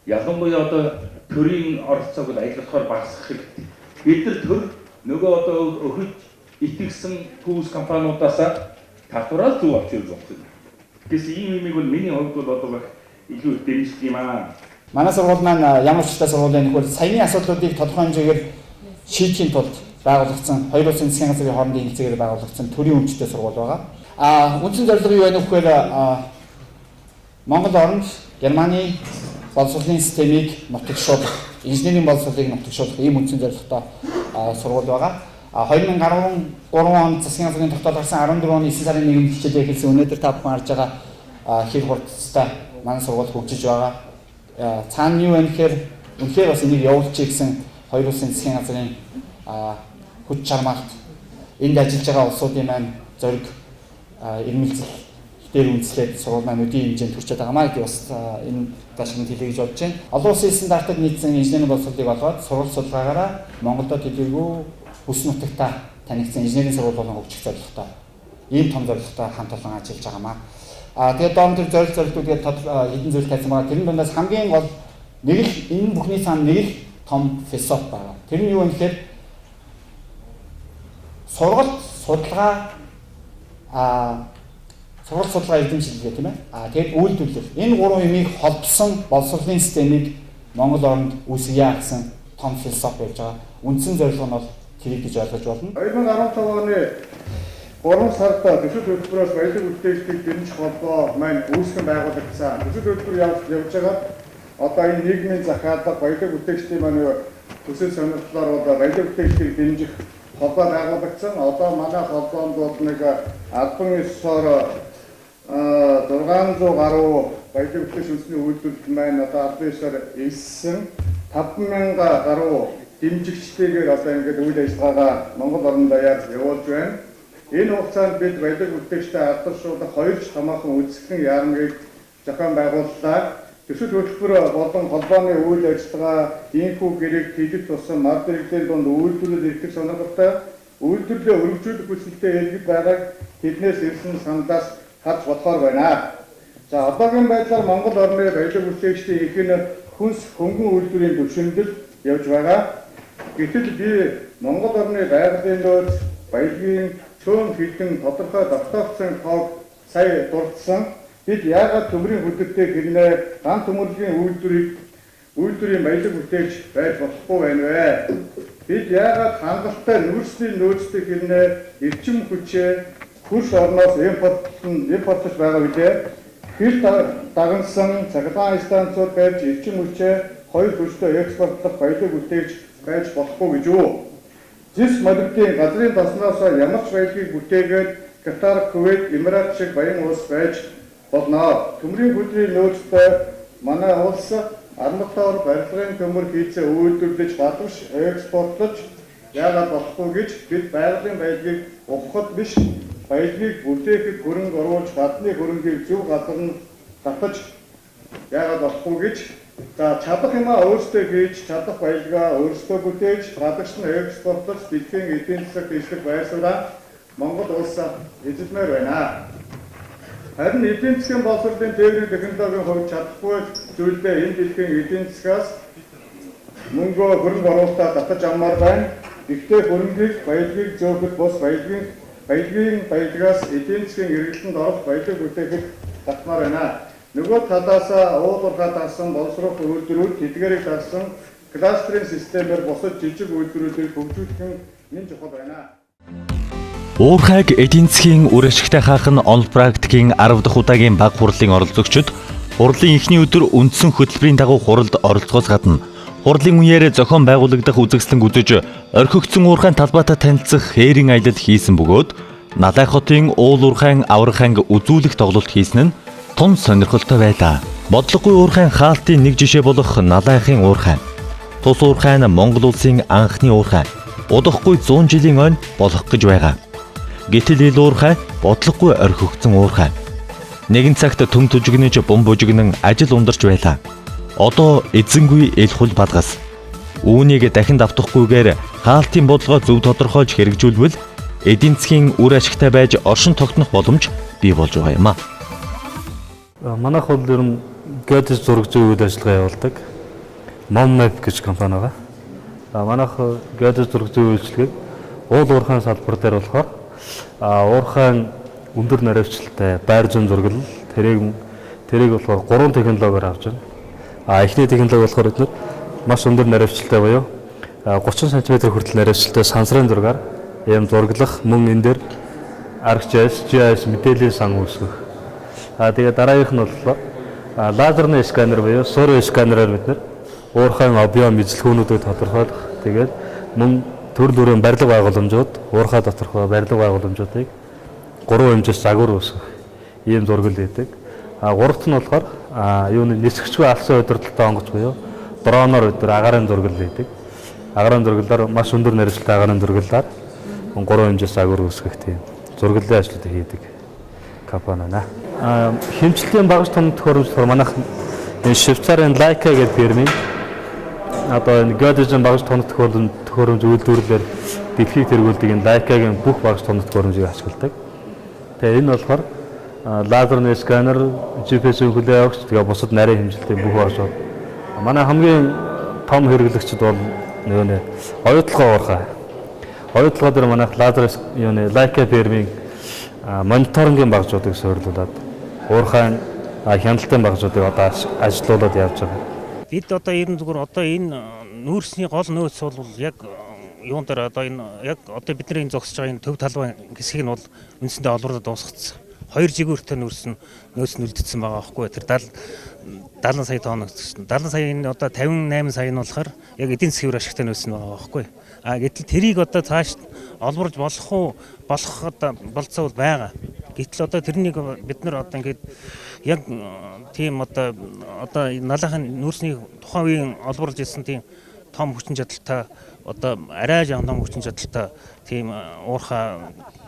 S6: Ялангуяа одоо төрийн оролцоог бол айлгахаар багасгах хэрэгтэй. Бид нар төр нөгөө одоо өхөж итгэсэн түүс компаниудаас татвараа зөв авч ирж байгаа. Гэсэн ийм юмыг бол миний хувьд бол одоо илүү их дэмжих юм аа.
S7: Манай сургууль маань ямар ч талаас сургуулийн нөхөр саяны асуудлуудыг тодорхой хэмжээгээр шийдэхийн тулд байгуулагдсан хоёр улсын засгийн газрын хоорондын хилцээгээр байгуулагдсан төрийн өмчтэй сургууль байгаа. Үндсэн зорилго юу вэ гэхээр Монгол оронд Германы боловсролын системийг нутагшуулах, инженерийн боловсролыг нутагшуулах ийм үндсэн зорилготой сургууль байгаа. 2013 онд засгийн газрын тогтоол гарсан 14 оны 9 сарын 1-нд хичээлээ эхэлсэн. Өнөөдөр та бүхэн харж байгаа хэр хурдтай манай сургууль хөгжиж байгаа. Цаана юу вэ гэхээр үнэхээр бас энийг явуулчих гэсэн хоёр улсын засгийн газрын хүч чармаалт энд ажиллаж байгаа улсуудын маань зориг ирмэлцэл дээр үндэслээд сургууль маань өдийн хэмжээнд хүрчээд байгаамаа гэдэг бас энэ даашгинд хэлье гэж бодож байна. Олон улсын стандартад нийцсэн инженерийн боловсролыг олгоод сурвалж судалгаагаараа Монголдо дэлгэрэнгүй бүс нутагтаа танигдсан инженерийн сургууль болон хөгжих зорилготой ийм том зорилготой хамт олон ажиллаж байгаамаа. Тэгээд доомтөр зорилгоуд гээд хэдэн зүйл тавьсан байгаа. Тэрэн дундаас хамгийн гол нэг л энэ бүхний цаана нэг л том философи байгаа. Тэр нь юу вэ гэхээр сургалт судалгаа эзэмшилгээ тийм ээ. Тэгээд үйлдвэрлэл. Энэ гурван юмыг холбосон боловсролын системийг Монгол оронд үүсгэе гэсэн том философи явж байгаа. Үндсэн зорилго нь бол тэрийг гэж ойлгож болно.
S8: 2015 оны 3 сард төсөл хөтөлбөрөөс баялаг үлдээжлийг дэмжих холбоо маань үүсгэн байгуулагдсан. Төсөл хөтөлбөр явж байгаа. Одоо энэ нийгмийн захиалга баялаг үлдээгчдийн маань төсөл сонирхлоор бол баялаг үлдээгчдийг дэмжих холбоо байгуулагдсан. Одоо манай холбоонд бол нэг албан ёсоор 600 гаруй баялаг үлдээгч үндэсний үйлдвэрлэл маань одоо албан ёсоор эссэн 5000 гаруй дэмжигчдийгээр одоо ингээд үйл ажиллагаагаа Монгол орн даяар явуулж байна. Энэ хугацаанд бид баялаг үлдээгчтэй алдаршуулах 2 томоохон үзэсгэлэн яамгийг зохион байгууллаа. Төсөл хөтөлбөр болон холбооны үйл ажиллагаа инхүү гэрэг хийх тусам мал зэрэглэлийн дунд үйлдвэрлэл эрхлэх сонирхолтой үйлдвэрлэлээ өргөжүүлэх хүсэлтэй хэлбэг байгааг тэднээс ирсэн саналаас харж бодохоор байна. За одоогийн байдлаар Монгол орны баялаг үлдээгчдийн их нь хүнс хөнгөн үйлдвэрийн түвшиндэл явж байгаа. Гэтэл би Монгол орны байгалийн нөөц баялагын цөөн хилэн тодорхой тогтоогдсон тоог сая дурдсан. Бид яагаад төмрийн хөдөлтэй хэрнээ дан төмөрлөгийн үйлдвэрийн баялаг үлдээгч байж болохгүй байна вэ? Бид яагаад хангалттай нүүрсний нөөцтэй хэрнээ эрчим хүчээ хөрш орноос импортлож байгаа вэ? Хил дагнсан цахилгаан станцууд барьж эрчим хүчээ хоёр хөрштэй экспортлох баялаг үлдээгч байж болохгүй гэж үү? Зис модуудын газрын тосноос ямар ч баялагийг бүтээгээд Катар, Кувейт, Эмират шиг баян улс байж болно. Төмрийн хөдөлгөөний нөөцтэй манай улс арматур барилгын төмөр хийцээ үйлдвэрлэж гадууш экспортлож яагаад болохгүй гэж бид байгалийн баялагийг ухахад биш баялагийг бүтээхэд хөрөнгө оруулж гадны хөрөнгийг зөв газар нь татаж яагаад болохгүй гэж чадах юмаа өөрсдөө хийж чадах баялагаа өөрсдөө бүтээж гадагш нь экспортлож дэлхийн эдийн засаг дэвших байр сууриа Монгол улс эзэлмээр байна. Харин эдийн засгийн боловсролын тээврийн технологийн хувьд чадахгүй зүйлдээ энэ дэлхийн эдийн засгаас мөнгө хөрөнгө оруулалтаа татаж аммаар байна. Гэхдээ хөрөнгийг баялагыг зөөхөд бус баялагаас эдийн засгийн эргэлтэнд орох баялаг бүтээхэд татмаар байна. Нөгөө талаас уулуурхаа дагсан боловсрол үйлдвэрүүд тэдгээрийг дагсан кластерын системээр бусад жижиг үйлдвэрүүдийг хөгжүүлэх нь чухал байна.
S1: Уурхайг эдийн засгийн үр ашигтай хаах нь онол практикийн 10 дахь удаагийн баг хурлын оролцогчид хурлын эхний өдөр үндсэн хөтөлбөрийн дагуу хуралд оролцохоос гадна хурлын үеэр зохион байгуулагдах үзэсгэлэнг үзэж орхигдсон уурхайн талбайтай танилцах хээрийн аялал хийсэн бөгөөд Налай хотын Уурхайн аврах анги үзүүлэх тоглолт хийсэн нь тун сонирхолтой байлаа. Бодлогогүй уурхайн хаалтын нэг жишээ болох Налайхын уурхайн. Тус уурхайн Монгол улсын анхны уурхайн. Удахгүй 100 жилийн ойн болох гэж байгаа. Гэтэл ил уурхай бодлогогүй орхигдсон уурхай. Нэгэн цагт төм түжигнэж бум бужигнан ажил ундарч байлаа. Одоо эзэнгүй ил хул бадгас. Үүнийг дахин давтахгүйгээр хаалтын бодлогоо зөв тодорхойлж хэрэгжүүлвэл эдийн засгийн үр ашигтай байж оршин тогтнох боломж бий болж байгаа юм а.
S9: Манайх бол ер нь геодез зураг зүйн үйл ажиллагаа явуулдаг. Monmap гэж компани байгаа. Манайх геодез зураг зүйн үйлчилгээг уурхайн салбар дээр болохоор уурхайн өндөр наривчлалтай байр зүйн зураглал, тэрийг тэрийг болохоор 3 технологиор авч байна. Эхний технологи болохоор эдгээр маш өндөр наривчлалтай буюу 30 см хүртэл наривчлалтай сансрын зургаар ийм зурглах мөн энэ дээр RGS, GIS мэдээллийн сан үүсгэх. Тэгээ дараагийнх нь болохоор лазерны сканер буюу суурь сканераар бид нар уурхайн объем эзлэхүүнүүдийг тодорхойлох. Тэгээд мөн төр бүрийн барилга байгууламжууд, уурхай доторх барилга байгууламжуудыг 3 хэмжээс загвар үүсгэх. Ийм зургал хийдэг. Гуравт нь болохоор юуны нисгчгүй алсын удирдлагатай онгоц буюу дроноор өдөр агарын зургал хийдэг. Агарын зургалаар маш өндөр наривчлалтай агарын зургалаар 3 хэмжээс загвар үүсгэх тийм зурглалын ажлуудыг хийдэг компани байна. Хэмжлэлийн багаж тоног төхөөрөмжлөөр манайх энэ Швейцарын Leica гэдэг фирмийн одоо энэ геодезийн багаж тоног төхөөрөмж үйлдвэрлэлээр дэлхийд тэргүүлдэг энэ Leica-гийн бүх багаж тоног төхөөрөмжийг ашигладаг. Тэгээ энэ болохоор лазерны сканер, GPS-ийн хүлээн авагч, тэгээ бусад нарийн хэмжилтийн бүх багажууд. Манай хамгийн том хэрэглэгчид бол нөө оюутлогоо уурхай. Оюутлогоо дээр манайх лазер юуны Leica фирмийн мониторингийн багажуудыг суйрлуулад уурхайн хяналтын багажуудыг одоо ажилуулад явж байгаа.
S10: Бид одоо ер нь зүгээр одоо энэ нүүрсний гол нөөц бол яг юун дээр одоо энэ яг одоо бидний зогсож байгаа энэ төв талбай хэсгийг нь бол үндсэндээ олборлоод дуусгацсан. 2 жигүүртэй нөөц нь үлдсэн байгаа байхгүй. Тэр 70 сая тонн гэсэн. 70 сая энэ одоо 58 сая нь болохоор яг эдийн засгийн ашигтай нөөц нь байгаа байхгүй. Гэтэл тэрийг одоо цааш олборлож болох одоо болцоо байгаа. Гэтэл одоо тэрнийг бид нар одоо ингээд яг тийм одоо налахын нүүрсний тухайн үеийн олборлож ирсэн тийм том хүчин чадалтай одоо арай том хүчин чадалтай тийм уурхай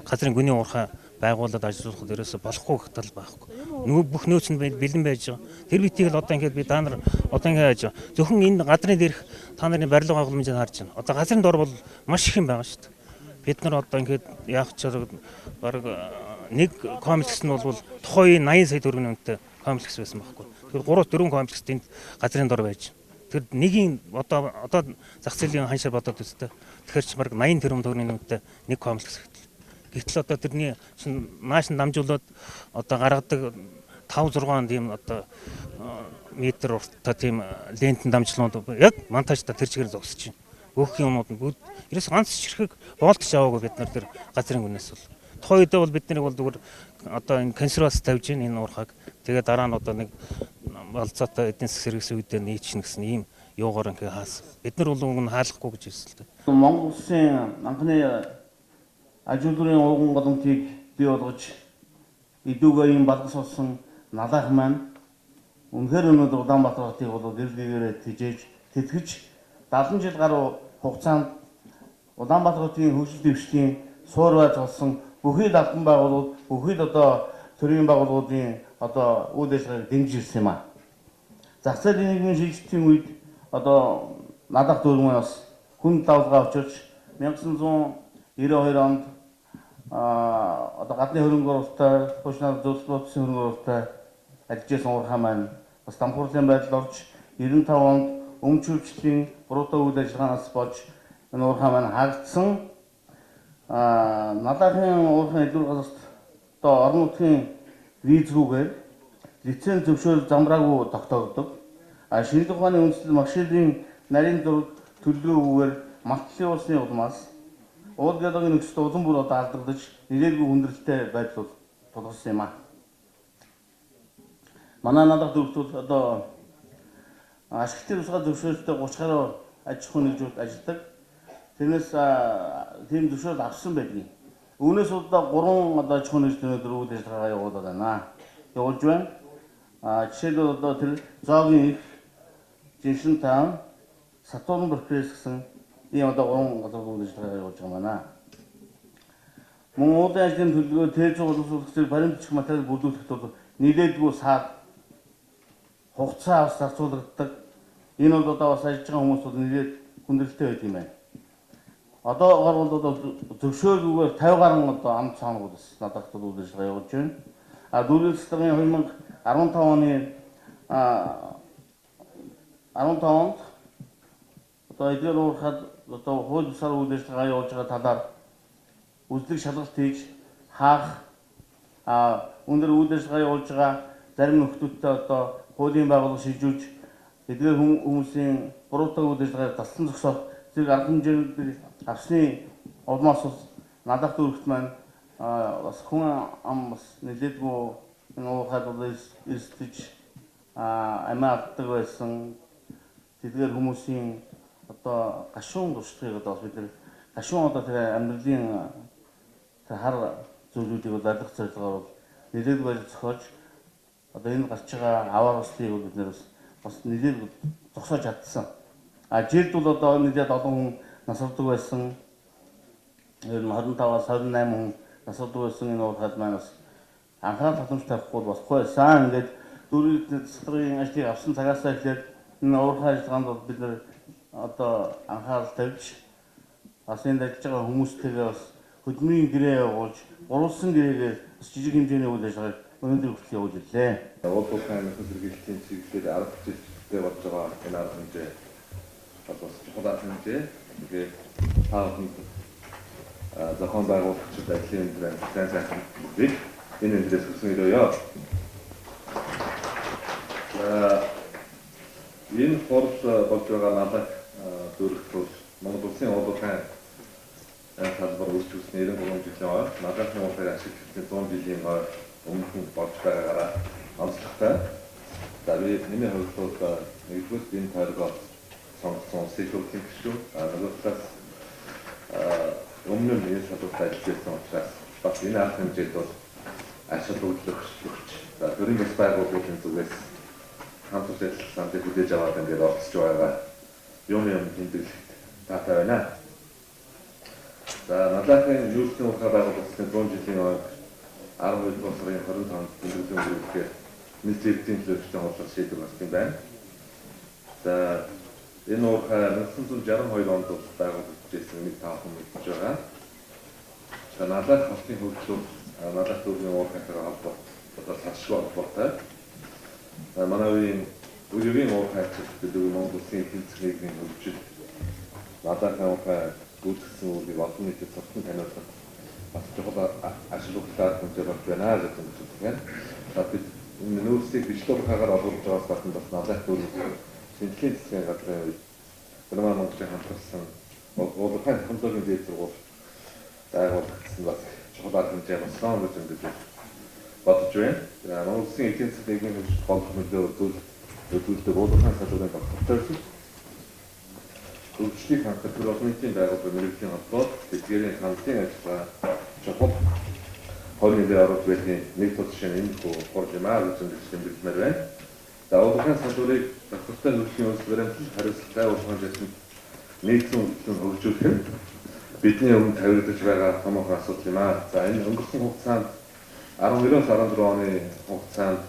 S10: газрын гүний уурхай байгуулад ажиллах дээрээс болохгүй гэх тал байхгүй. Нөгөө бүх нөөц нь бэлэн байж байгаа. Тэр битийг л одоо ингээд би та нар одоо ингээд зөвхөн энэ газрын дээрх та нарын барилга байгууламжийг харж байна. Одоо газрын дор бол маш их юм байгаа шүү дээ. Бид нар одоо ингээд яах ч баг нэг комплекс нь бол тухайн 80 сая төгрөгийн үнэтэй комплекс байсан байхгүй. Тэгэхээр 3-4 комплекс тэнд газрын дор байж. Тэр нэгийн одоо зах зээлийн ханшаар бодоод үстэй. Тэгэхээр ч баг 80 тэрбум төгрөгийн үнэтэй нэг комплекс. Гэтэл одоо тэрний нааш дамжуулаад одоо гаргадаг 5-6 тийм одоо метр урттай тийм лентэн дамжлууд яг монтажтай тэр чигээр зогсож байна. Бүх юмнууд нь ерөөс ганц чирхэг боолтч аваагүй бид нар тэр газрын гүнээс бол. Тухайн үедээ бол бид нарыг бол зүгээр одоо энэ консервац тавьж гин энэ уурхайг. Тэгээ дараа нь одоо нэг болцоотой эдийн засгийн сэргийлсэн үедээ нийцнэ гэсэн ийм юугаар ингээ хаасан. Бид нар бол уг нь хаалгахгүй гэж хэлсэн л дээ.
S11: Монгол улсын анхны аж үйлдвэрийн ууган боломжийг бий болгож идүүгээ юм балгас болсон налах маань үнэхээр өнөөдөр Улаанбаатар хотыг бол гэрэлгээрээ тижээж тэтгэж 70 жил гаруй хугацаанд Улаанбаатар хотын хөгжил дэвшлийн суур байж болсон бүхий л албан байгууллагууд, бүхий л одоо төрийн байгууллагуудын одоо үйл ажиллагааг дэмжиж ирсэн юм а. Зах зээлийн нийгмийн шилжилтийн үед одоо надах дөрвөн бас хүн давлгаа очиж 1992 онд одоо гадны хөрөнгө оруулалтаар хуучнаар зөвлөлтийн хөрөнгө оруулалтаар ажиллаж уурхай маань бас дампуурлын байдал орж 95 онд өмчүүлжлийн буруутай үйл ажиллагаанаас болж энэ уурхай маань хаагдсан. Налахын уурхай эдгээр газарт одоо орон нутгийн виз рүүгээр лиценз зөвшөөрөл замраагүй тогтоогддог. Шинжлэх ухааны үндэслэл машины нарийн зураг төлөвлөгөөгүйгээр малтлын улсны улмаас уул геологийн нөхцөл улам бүр одоо алдагдаж нэлээдгүй хүндрэлтэй байдал тулгарсан юм а. Манай надад зөвхөн одоо ашиглалтын тусгай зөвшөөрлөлтөй 30 гаруй аж ахуйн нэгжүүд ажилладаг. Тэрнээс тийм зөвшөөрөл авсан байдгийг. Үүнээс одоо 3 одоо аж ахуйн нэгж өнөөдөр үйл ажиллагаа явуулаад байна. Явуулж байна. Жишээлбэл одоо тэр зоогийн их жиншин таан Сатурн Брокрес гэсэн ийм одоо 3 газар үйл ажиллагаа явуулж байгаа юм байна. Мөн уулын ажлын төлөвлөгөө тээж боловсруулах зэрэг баримтчих материал бүрдүүлэхэд бол нэлээдгүй саад хугацаа бас зарцуулагддаг. Энэ бол одоо бас ажиллаж байгаа хүмүүс бол нэлээд хүндрэлтэй байдаг юм байна. Одоогоор бол зөвшөөрөлгүйгээр 50 гаруй одоо амт цаанууд бас надад үйл ажиллагаа явуулж байна. Дүүрэлцлийн 2015 оны 15 онд одоо эдгээр уурхад одоо хууль бусаар үйл ажиллагаа явуулж байгаа талаар үзлэг шалгалт хийж хаах өндөр үйл ажиллагаа явуулж байгаа зарим нөхдүүдтэй одоо хуулийн байгууллага шийдвэрж эдгээр хүмүүсийн буруутай үйл ажиллагааг таслан зогсоох зэрэг арга хэмжээний авсны улмаас надад дүүрэгт маань бас хүн ам бас нэлээдгүй энэ уурхайд бол эрсдэж амиа алддаг байсан. Тэдгээр хүмүүсийн одоо гашуун туршлагыг одоо бид нар гашуун одоо тэр амьдралын тэр хар зүйлүүдийг бол ойлгох зорилгоор бол нэлээд байж зохиож одоо энэ гарч байгаа аваар услыг бол бид нар бас нэлээд зогсоож чадсан. Жилд бол одоо нэлээд олон хүн насвардаг байсан. Ер нь 25-аас 28 хүн насвардаг байсан энэ уурхайд маань бас анхаарал татамж тавихгүй болохгүй байсан. Ингээд дүүргийн засгийн ажлыг авсан цагаас эхлээд энэ уурхай ажиллагаанд бол бид нар одоо анхаарал тавьж бас энд ажиллаж байгаа хүмүүстэйгээ бас хөдөлмөрийн гэрээ явуулж, уруулсан гэрээгээр жижиг хэмжээний үйл ажиллагааг өнөөдөр хүртэл явуулж ирлээ.
S6: Уурхайн мэргэжилтнүүдийн чиглэлээр арга хэмжээтэй болж байгаа энэ арга хэмжээ бас чухал арга хэмжээ. Тэгээд таахын зохион байгуулагчид ажлын өндөр сайн бид энэ өндрөөс хүсэн өрөөё. Энэ хурал болж байгаа надад дөрөвт бол Монгол улсын уурхайн салбар үйлчлүүлсэн 93 жилийн ойр нададны уурхайг ашигласан 100 жилийн ойр өмнөх нь болж байгаагаараа онцлогтой. За би нэмийн хувьд нэгдүгээр энэ тойргоо сонгосон улсын хөрөнгөний гишүүн нөгөө талаас өмнө нь энэ салбарт ажилласан учраас бас энэ арга хэмжээд бол ашиг үйлчлэгч төрийн бас байгууллагын зүгээс хамтарч ажиллах самтыг хүлээж аваад ингээд оролцож байгаа юм тэмдэглэлт таатай байна. За Надлагын юусны уурхай байгуулсан 100 жилийн ойр 12 дугаар сарын 25-нд тэмдэглэн хүргэхээр нийт эрдэнэ төлөвчдийн хурлаар шийдвэр гарсан юм байна. За энэ уурхай 1962 онд байгуулагдсан нэг таахан мэдж байгаа. За Надлаг хотын хөгжлөөр Надлаг дүүргийн уурхайтайгаа холбоо одоо салшгүй холбоотой. Манай үеийн уурхайч гэдэг Монгол улсын эдийн засгийн нийгмийн хөгжил Надлагын уурхай гүйцэтгэсэн үгийг олон нийтэд цогцон таниулах бас чухал ашиг үйлчлэлээр хэмжээ болж байна гэж үздэг байна. За бид энэ нөөцийг бичлэг хаагаар олгож байгаас гадна бас Надлаг дүүргийн шинжилгээний засгийн газрын үед Герман Монголын хамтарсан уурхай технологийн дээд сургууль байгуулагдсан бас чухал арга хэмжээ болсон гэж бодож байна. Монгол улсын эдийн засгийн нийгмийн хөгжил голох нөлөө үзүүлдэг уурхай салбарын тогтвортой хөгжлийг хангах төр олон нийтийн байгууллага мэргэжлийн холбоо тэдгээрийн хамтын ажиллагаа чухал хөрөнгөний оруулалт байлгийн нэг тул жишээ нь энэ хурал юм аа гэж нэмэгдмээр байна. За уурхай салбарыг тогтвортой хөгжлийн үйлчлэлээр хариуцлагатай уурхай жасмал нийтийн үйлчлэл хөгжүүлэх нь бидний өмнө тавигдаж байгаа томоохон асуудал юм аа. За энэ өнгөрсөн хугацаанд 19-14 оны хугацаанд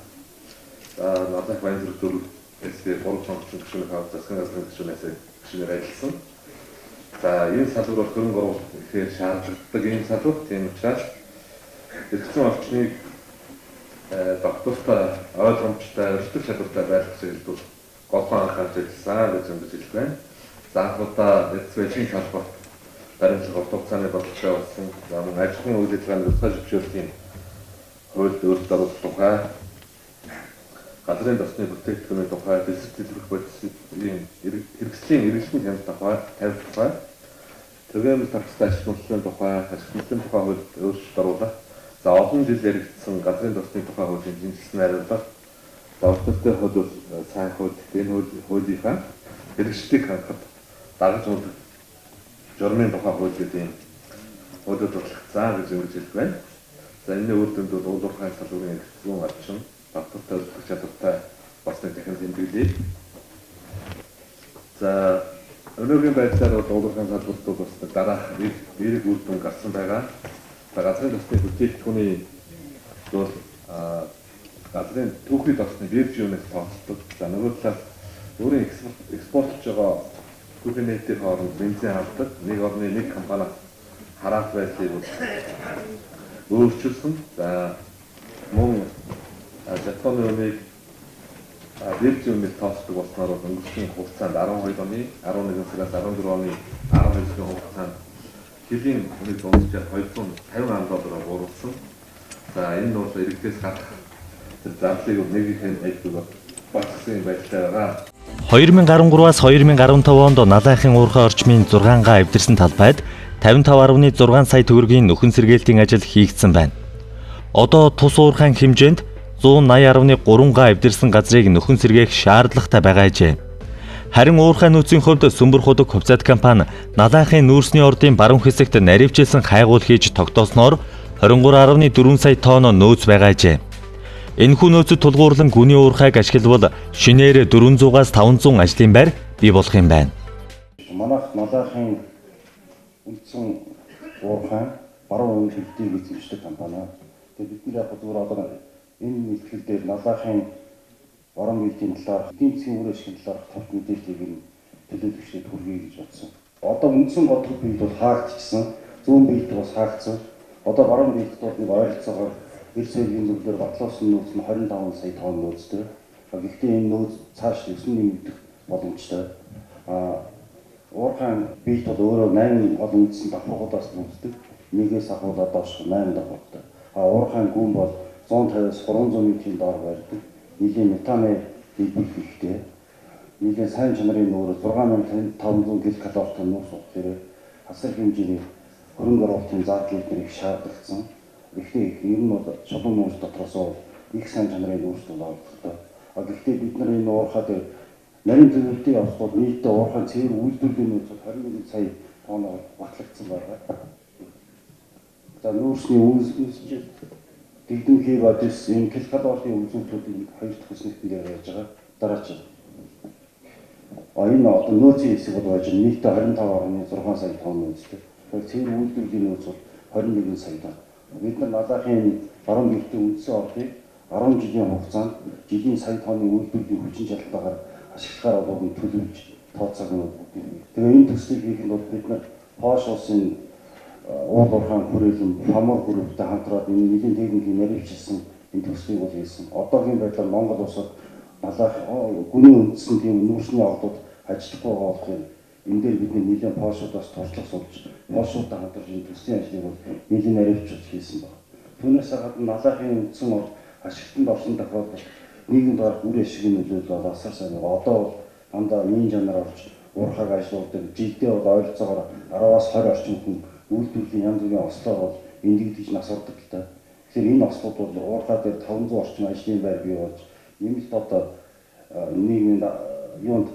S6: Надлаг Баян зэрэг дөрөв эсвэ 3 сонгогчдын гишүүний хавь засгийн газрын гишүүнээс гишүүнээр ажилласан. За энэ салбар бол хөрөнгө оруулалт ихээр шаардлагатай энэ салбар. Тийм учраас эргэцэн орчныг доктортой ойлгомжтой өртөх чадвартай байлгах чиглэлд голхон анхаарч ажилласан гэж хэлэх байна. За анхудаа эцвэжийн салбарт баримтлах урт хугацааны бодлогоо болсон. За мөн ажлын үйл ажиллагааны тусгай зөвшөөрлөлийн хуульд өөрчлөлт оруулах тухай газрын тосны бүтээгдэхүүний тухай дэвсгэр төлөх бодисийн хэрэгслийн эргэлтийн хяналт тухай тавих тухай төгөөмөл тархстай ашиглалтын тухай ашиглалтын тухай хуульд өөрчлөлт оруулах. За олон жил яригдсан газрын тосны тухай хуулийн шинжилсэн найруулга давталтай хууль бол сайн хууль энэ хуулийнхаа хэрэгжлийг хангахад дагаж үлдэх журмын тухай хууль гэдэг юм хуулиуд батлагдсан гэж хэлэх байна. За энэ үр дүнд бол уурхай салбарын эрхлэн арчин давталтай үзэх чадвартай басны дахин тэмдэглэе. За өнөөгийн байдлаар бол уурхай салбарт бас дараах эерэг үр дүн гарсан байгаа. За газрын тосны бүтээгдэхүүний бол газрын түүхий тосны бирж юунаас тооцдог. За нөгөө талаас өөрийн экспортлж байгаа түүхий нийтийн хооронд бензин авдаг нэг орны нэг компаниас хараалт байдлыг өөрчилсөн. За мөн Японы үнийг бирж юунаас тооцдог болсноор өнгөрсөн хугацаанд 12 оны 11 сараас 14 оны 12 хугацаанд хэвийн үнийг дунджаар $250 буурсан. За энэ нь бол иргэдээс гарах зардлыг нэг хэн айдгүй багцсан байдлаар байгаа.
S1: 2013-аас 2015 онд Налайхын уурхай орчмын 6 га эвдэрсэн талбайд 55.6 сая төгрөгийн нөхөн сэргээлтийн ажил хийгдсэн байна. Одоо тус уурхайн хэмжээнд 180.3 га эвдэрсэн газрыг нөхөн сэргээх шаардлагатай байгаа гэжээ. Харин уурхайн нөөцийн хувьд Сүмбэр худаг хувьцаат компани Налайхын нүүрсний ордын баруун хэсэгт наривчилсан хайгуул хийж тогтоосноор 23.4 сая тонн нөөц байгаа гэжээ. Энэхүү нөөцөд тулгуурлан гүний уурхайг ашиглавал шинээр 400-аас 500 ажлын байр бий болох юм байна.
S12: Манайх Налайхын үндсэн уурхайн баруун хилтийг эзэмшдэг компани. Тэгээд бид яг зүгээр одоо энэ нийтлэл дээр Налайхын баруун хилтийн талаар, эдийн засгийн үр ашигын талаар товч мэдээллийг төлөөлөгчдөд хүргэе гэж бодсон. Одоо үндсэн бодлого бий бол хаагдчихсан, зүүн биед бас хаагдсан. Одоо баруун биед бол нэг ойролцоогоор эрс үеийн нүглээр батлуулсан нөөц нь 25 сая тонн нөөцтэй. Гэхдээ энэ нөөц цааш өснө нэмэгдэх боломжтой. Уурхайн биед бол өөрөө 8 олон үндсэн давхаргуудаас бүрддэг. Нэгээс ахуулаад доош 8 давхаргатай. Уурхайн гүн бол 150-аас 300 метрийн доор барьдаг. Нийлэн метаны хэлбэл ихтэй. Нийлэн сайн чанарын нүүр 6500 ккал нүүрс ухлаарэ хасар хэмжээний хөрөнгө оруулалтын зардлыг их шаардлагатай. Гэхдээ ер нь бол шулуун нүүрс дотроос их сайн чанарын нүүрс болоод. Гэхдээ бид нар энэ уурхай дээр нарийн төлөвлөлтийг авах нийтдээ уурхай цэвэр үйлдвэрлэлийн нөөц 21 сая тонн батлагдсан байна. За нүүрсний үүсгэж дэгдэмхий бодис энэ килкалорын үзүүлэлтүүдийн хоёр дахь хэсэгтэн дээр яаж байгаа дараач. Энэ одоо нөөцийн хэсэг бол байж нийтдээ 25.6 сая тонн нөөцтэй. Цэвэр үйлдвэрлэлийн нөөц бол 21 сая тонн. Бид нар Налайхын баруун биетийн үндсэн ордыг 10 жилийн хугацаанд жилийн сая тонны үйлдвэрлэлийн хүчин чадалтайгаар ашиглахаар болов төлөвлөж тооцоогнууд бүгд. Тэгээ энэ төслийг хийх нь бол бид нар Польш улсын уурхайн хүрээлэн хамар групптэй хамтраад энэ нэгэн техникийн наривчилсан энэ төслийг бол хийсэн. Одоогийн байдлаар Монгол улсад Налайх гүний үндсэн тийм нүүрсний ордууд ажиллахгүй байгаа болохоор энэ дээр бид нэгэн Польшуудаас туршлага суулж Польшуудтай хамтарч энэ төслийн ажлыг бол нэгэн наривчилж хийсэн байна. Түүнээс гадна Налайхын үндсэн орд ашиглалтанд орсон тохиолдолд нийгэмд гарах үр ашигын нөлөөлөл бол асар сайн байгаа. Одоо бол дандаа ийм жанраар орж уурхайг ажилуулдаг. Жилдээ бол ойролцоогоор 10-аас 20 орчим хүн үйлдвэрлэлийн янз бүрийн ослоор бол эндэгдэж нас ордог л та. Тэгэхээр энэ ослууд бол уурхай дээр 500 орчим ажлын байр бий болж нэмэлт одоо нийгмийн юунд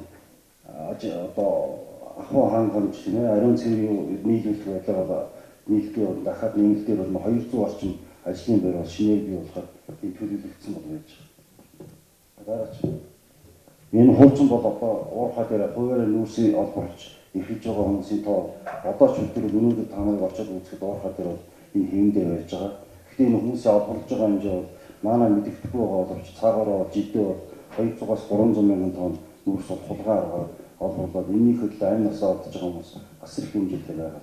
S12: одоо ахуй хангамж ариун цэврийн нийлүүлэх байдлаар нийлдэг дахиад нэмэлтээр бол 200 орчим ажлын байр бол шинээр бий болоход энэ төлөвлөгдсөн бол байж байгаа. Дараач. Энэ хуучин бол одоо уурхай дээр хуваарь нүүрсийн олборлж эрхэлж байгаа хүмүүсийн тоо одоо ч өдөр өнөөдөр та нарыг очоод үзэхэд уурхай дээр бол энэ хэвэндээ байж байгаа. Гэхдээ энэ хүмүүсийн олборлж байгаа хэмжээ бол манай мэдэгдэхгүй байгаа боловч цаагаар жилдээ бол 200-аас 300 мянган тонн нүүрс хулгай аргаар олборлоод энэний хөдөл амь насаа олдож байгаа хүмүүс асар их хэмжээтэй байгаа.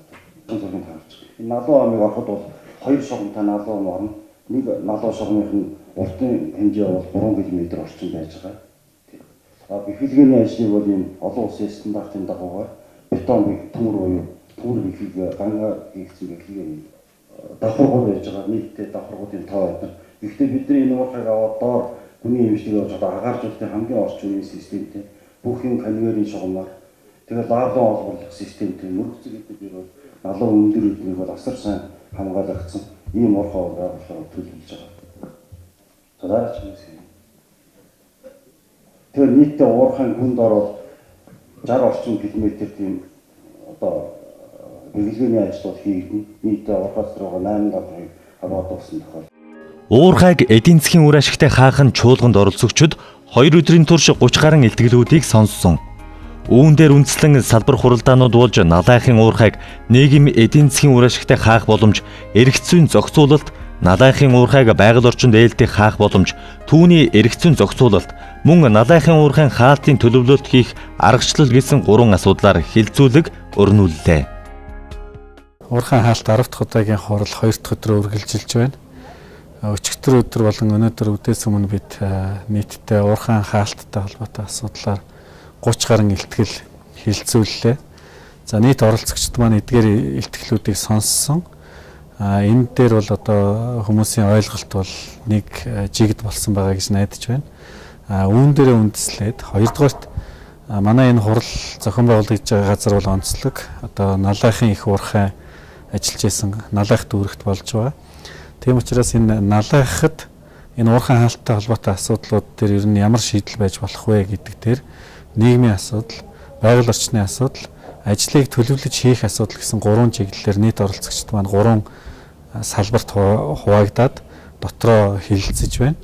S12: Энэ налуу амыг ороход бол 2 шугамтай налуу ам орно. Нэг налуу шугамын уртын хэмжээ бол 3 км орчим байж байгаа. Бэхлэгээний ажлыг бол энэ олон улсын стандартын дагуугаар бетон төмөр буюу төмөр бэхлэг ганга хийгдсэн бэхлэгээ давхаргууд байж байгаа. Нийтдээ давхаргуудын тоо байдаг. Гэхдээ бидний энэ уурхайг аваад доор хүний хэмжлэг явж байгаа агааржуулалтын хамгийн орчин үеийн системтэй бүх юм конвейерийн шугамаар тэгээд лаалын олборлох системтэй мөрөгцөг гэдэг нь бол налуу өндөр үднийг бол асар сайн хамгаалагдсан ийм уурхай байгууллагаар төлөвлөж байгаа. Дараач юм. Тэгэхээр нийтдээ уурхайн хүнд ороод 60 орчим километр тийм одоо бэхлэгээний ажлууд хийгдэн. Нийтдээ уурхай руугаа 8 давхрыг аваад авсан тохиол.
S1: Уурхайг эдийн засгийн үр ашигтай хаахан чуулганд оролцогчид 2 өдрийн турш 30 гаруй илтгэлүүдийг сонссон. Үүн дээр үндэслэн салбар хуралдаанууд болж Налайхын уурхайг нийгэм эдийн засгийн үр ашигтай хаах боломж, эрх зүйн зохицуулалт, Налайхын уурхайг байгаль орчинд ээлтэй хаах боломж, түүний эрх зүйн зохицуулалт, мөн Налайхын уурхайн хаалтын төлөвлөлт хийх аргачлал гэсэн 3 асуудлаар хилцүүлэг өрнүүллээ.
S4: Уурхайн хаалт 10 дахь удаагийн хурал 2 дахь өдрөө үргэлжилж байна. Өчигдөр өдөр болон өнөөдөр үдээс өмнө бид нийтдээ уурхайн хаалттай холбоотой асуудлаар 30 гаруй илтгэл хилцүүллээ. За нийт оролцогчид маань эдгээр илтгэлүүдийг сонссон.
S9: Энэ дээр бол одоо хүмүүсийн ойлголт бол нэг жигд болсон байгаа гэж найдаж байна. Үүн дээрээ үндэслээд хоёрдугаарт манай энэ хурал зохион байгуулагдж байгаа газар бол онцлог. Одоо налайхын их уурхайн ажиллаж исэн налайх дүүрэгт болж байгаа. Тийм учраас энэ налайхад энэ уурхайн хаалттай холбоотой асуудлууд дээр ер нь ямар шийдэл байж болох вэ гэдэг дээр нийгмийн асуудал, байгаль орчны асуудал, ажлыг төлөвлөж хийх асуудал гэсэн 3 чиглэлээр нийт оролцогчд маань 3 салбарт хуваагдаад дотроо хилцэж байна.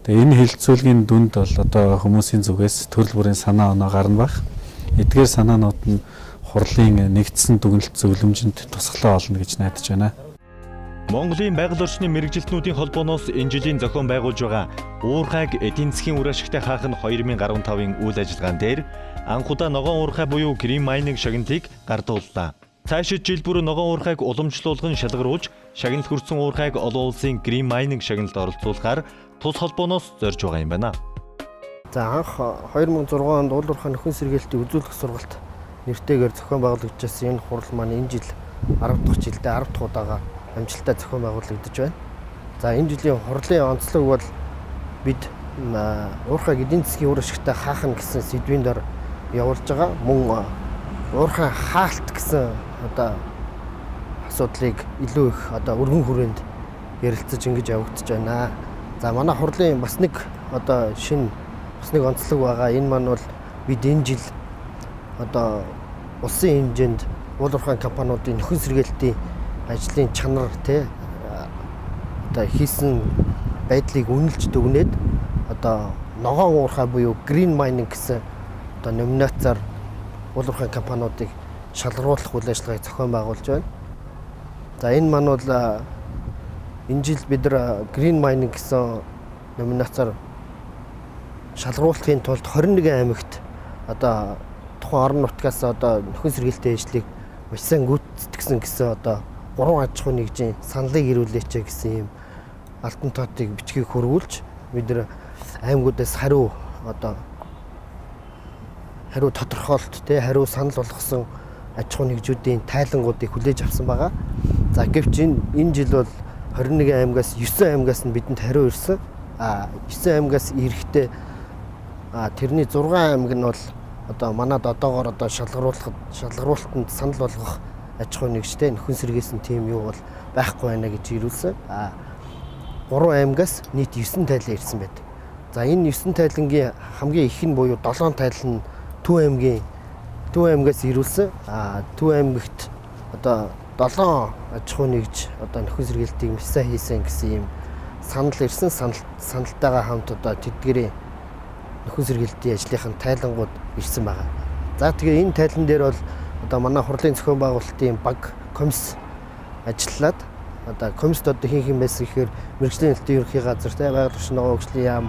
S9: Тэгээ энэ хилцүүлгийн дүнд бол одоо хүмүүсийн зүгээс төрөл бүрийн санаа оноо гарна бах. Эдгээр санаанууд нь хурлын нэгдсэн дүгнэлт зөвлөмжөнд тусгалаа олно гэж найдаж байна.
S1: Монголын Байгаль орчны мэргэжилтнүүдийн холбооноос энэ жилийн зохион байгуулж байгаа Уурхайг эдийн засгийн үр ашигтай хаах нь 2015-ын үйл ажиллагаан дээр анхудаа ногоон уурхай буюу грин майнинг шагналтыг гардууллаа. Цаашид жил бүр ногоон уурхайг уламжлуулган шалгаруулж, шагналт хүрсэн уурхайг олон улсын грин майнинг шагналд оролцуулахаар тус холбооноос зорж байгаа юм байна.
S3: За анх 2006 онд Уурхайн нөхөн сэргээлтийн үзүүлэх сургалт нэртэйгээр зохион байгуулагдсан энэ хурал маань энэ жил 10 дахь жилдээ 10 дахь удаага амжилттай зохион байгуулагдаж байна. За энэ жилийн хурлын онцлог бол бид Уурхайг эдийн засгийн үр ашигтай хаах нь гэсэн сэдвийн дор явуулж байгаа. Мөн Уурхайн хаалт гэсэн одоо асуудлыг илүү их одоо өргөн хүрээнд ярилцаж ингэж явагдаж байна. За манай хурлын бас нэг одоо шинэ бас нэг онцлог байгаа. Энэ маань бол бид энэ жил одоо улсын хэмжээнд Уурхайн компаниудын нөхөн сэргээлтийн ажлын чанар одоо хийсэн байдлыг үнэлж дүгнээд одоо ногоон уурхай буюу грин майнинг гэсэн одоо номинацаар Уурхайн компаниудыг шалгаруулах үйл ажиллагааг зохион байгуулж байна. За энэ маань бол энэ жил бид нар грин майнинг гэсэн номинацаар шалгаруулахын тулд 21 аймагт одоо тухайн орон нутгаас одоо нөхөн сэргээлтийн ажлыг маш сайн гүйцэтгэсэн гэсэн одоо 3 аж ахуйн нэгжийн саналыг ирүүлээч гэсэн юм алтан тоотыг бичгийг хөрвүүлж бид нар аймагуудаас хариу тодорхойлт хариу санал болгосон аж ахуйн нэгжүүдийн тайлангуудыг хүлээж авсан байгаа. За гэвч энэ жил бол 21 аймагаас 9 аймагаас нь бидэнд хариу ирсэн. 9 аймагаас ирэхдээ тэрний 6 аймаг нь бол одоо манад одоогоор одоо шалгаруулалтанд санал болгох аж ахуйн нэгжтэй нөхөн сэргээсэн тим юу бол байхгүй байна гэж ирүүлсэн. 3 аймагаас нийт 9 тайлан ирсэн байдаг. За энэ 9 тайлангийн хамгийн их нь буюу 7 тайлан нь Төв аймагаас ирүүлсэн. Төв аймагт одоо 7 аж ахуйн нэгж одоо нөхөн сэргээлтийг маш сайн хийсэн гэсэн юм санал ирсэн. Саналтайгаа хамт одоо тэдгэрийн нөхөн сэргээлтийн ажлынхын тайлангууд ирсэн байгаа. За тэгээ энэ тайлан дээр бол одоо манай хурлын зохион байгуулалтын баг комисс ажиллаад одоо комиссд одоо хийх юм байсан гэхээр мэргэжилтнүүдийн ерөнхий газар байгаль орчны ногоон хөгжлийн яам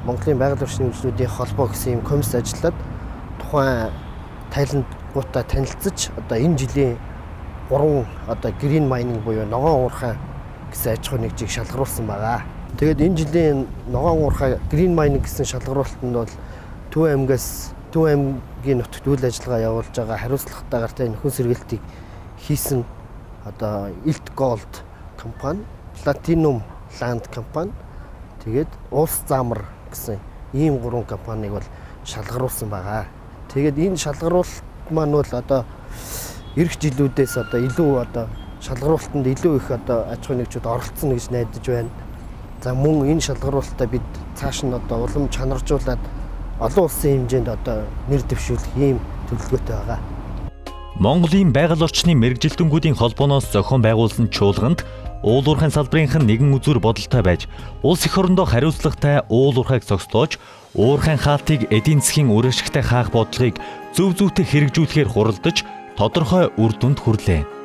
S3: Монголын Байгаль орчны мэргэжилтнүүдийн холбоо гэсэн юм комисс ажиллаад тухайн тайлангуудаа танилцаж одоо энэ жилийн 3 одоо грин майнинг буюу ногоон уурхай гэсэн аж ахуйн нэгжийг шалгаруулсан байгаа. Тэгээд энэ жилийн ногоон уурхай грин майнинг гэсэн шалгаруулалтанд бол Төв аймгийн нутагт үйл ажиллагаа явуулж байгаа хариуцлагатайгаар нөхөн сэргээлтийг хийсэн одоо Илт Голд компани, Platinum Land компани, тэгээд Улс Замар гэсэн ийм 3 компанийг бол шалгаруулсан байгаа. Тэгээд энэ шалгаруулалт маань бол одоо эх жилүүдээс одоо илүү одоо шалгаруулалтанд илүү их одоо аж ахуйн нэгжүүд оролцсон гэж найдаж байна. За мөн энэ шалгаруулалтаа бид цааш нь одоо улам чанаржуулаад олон улсын хэмжээнд одоо нэр дэвшүүлэх ийм төлөвлөгөөтэй байгаа.
S1: Монголын Байгаль орчны мэргэжилтнүүдийн холбооноос зохион байгуулсан чуулганд Уурхайн салбарынхан нэгэн үзүр бодолтой байж, улс эх орондоо хариуцлагатай Уурхайг зогсоож, Уурхайн хаалтыг эдийн засгийн үр ашигтай хаах бодлогыг зөв зүйтэй хэрэгжүүлэхээр хуралдаж, тодорхой үр дүнд хүрлээ.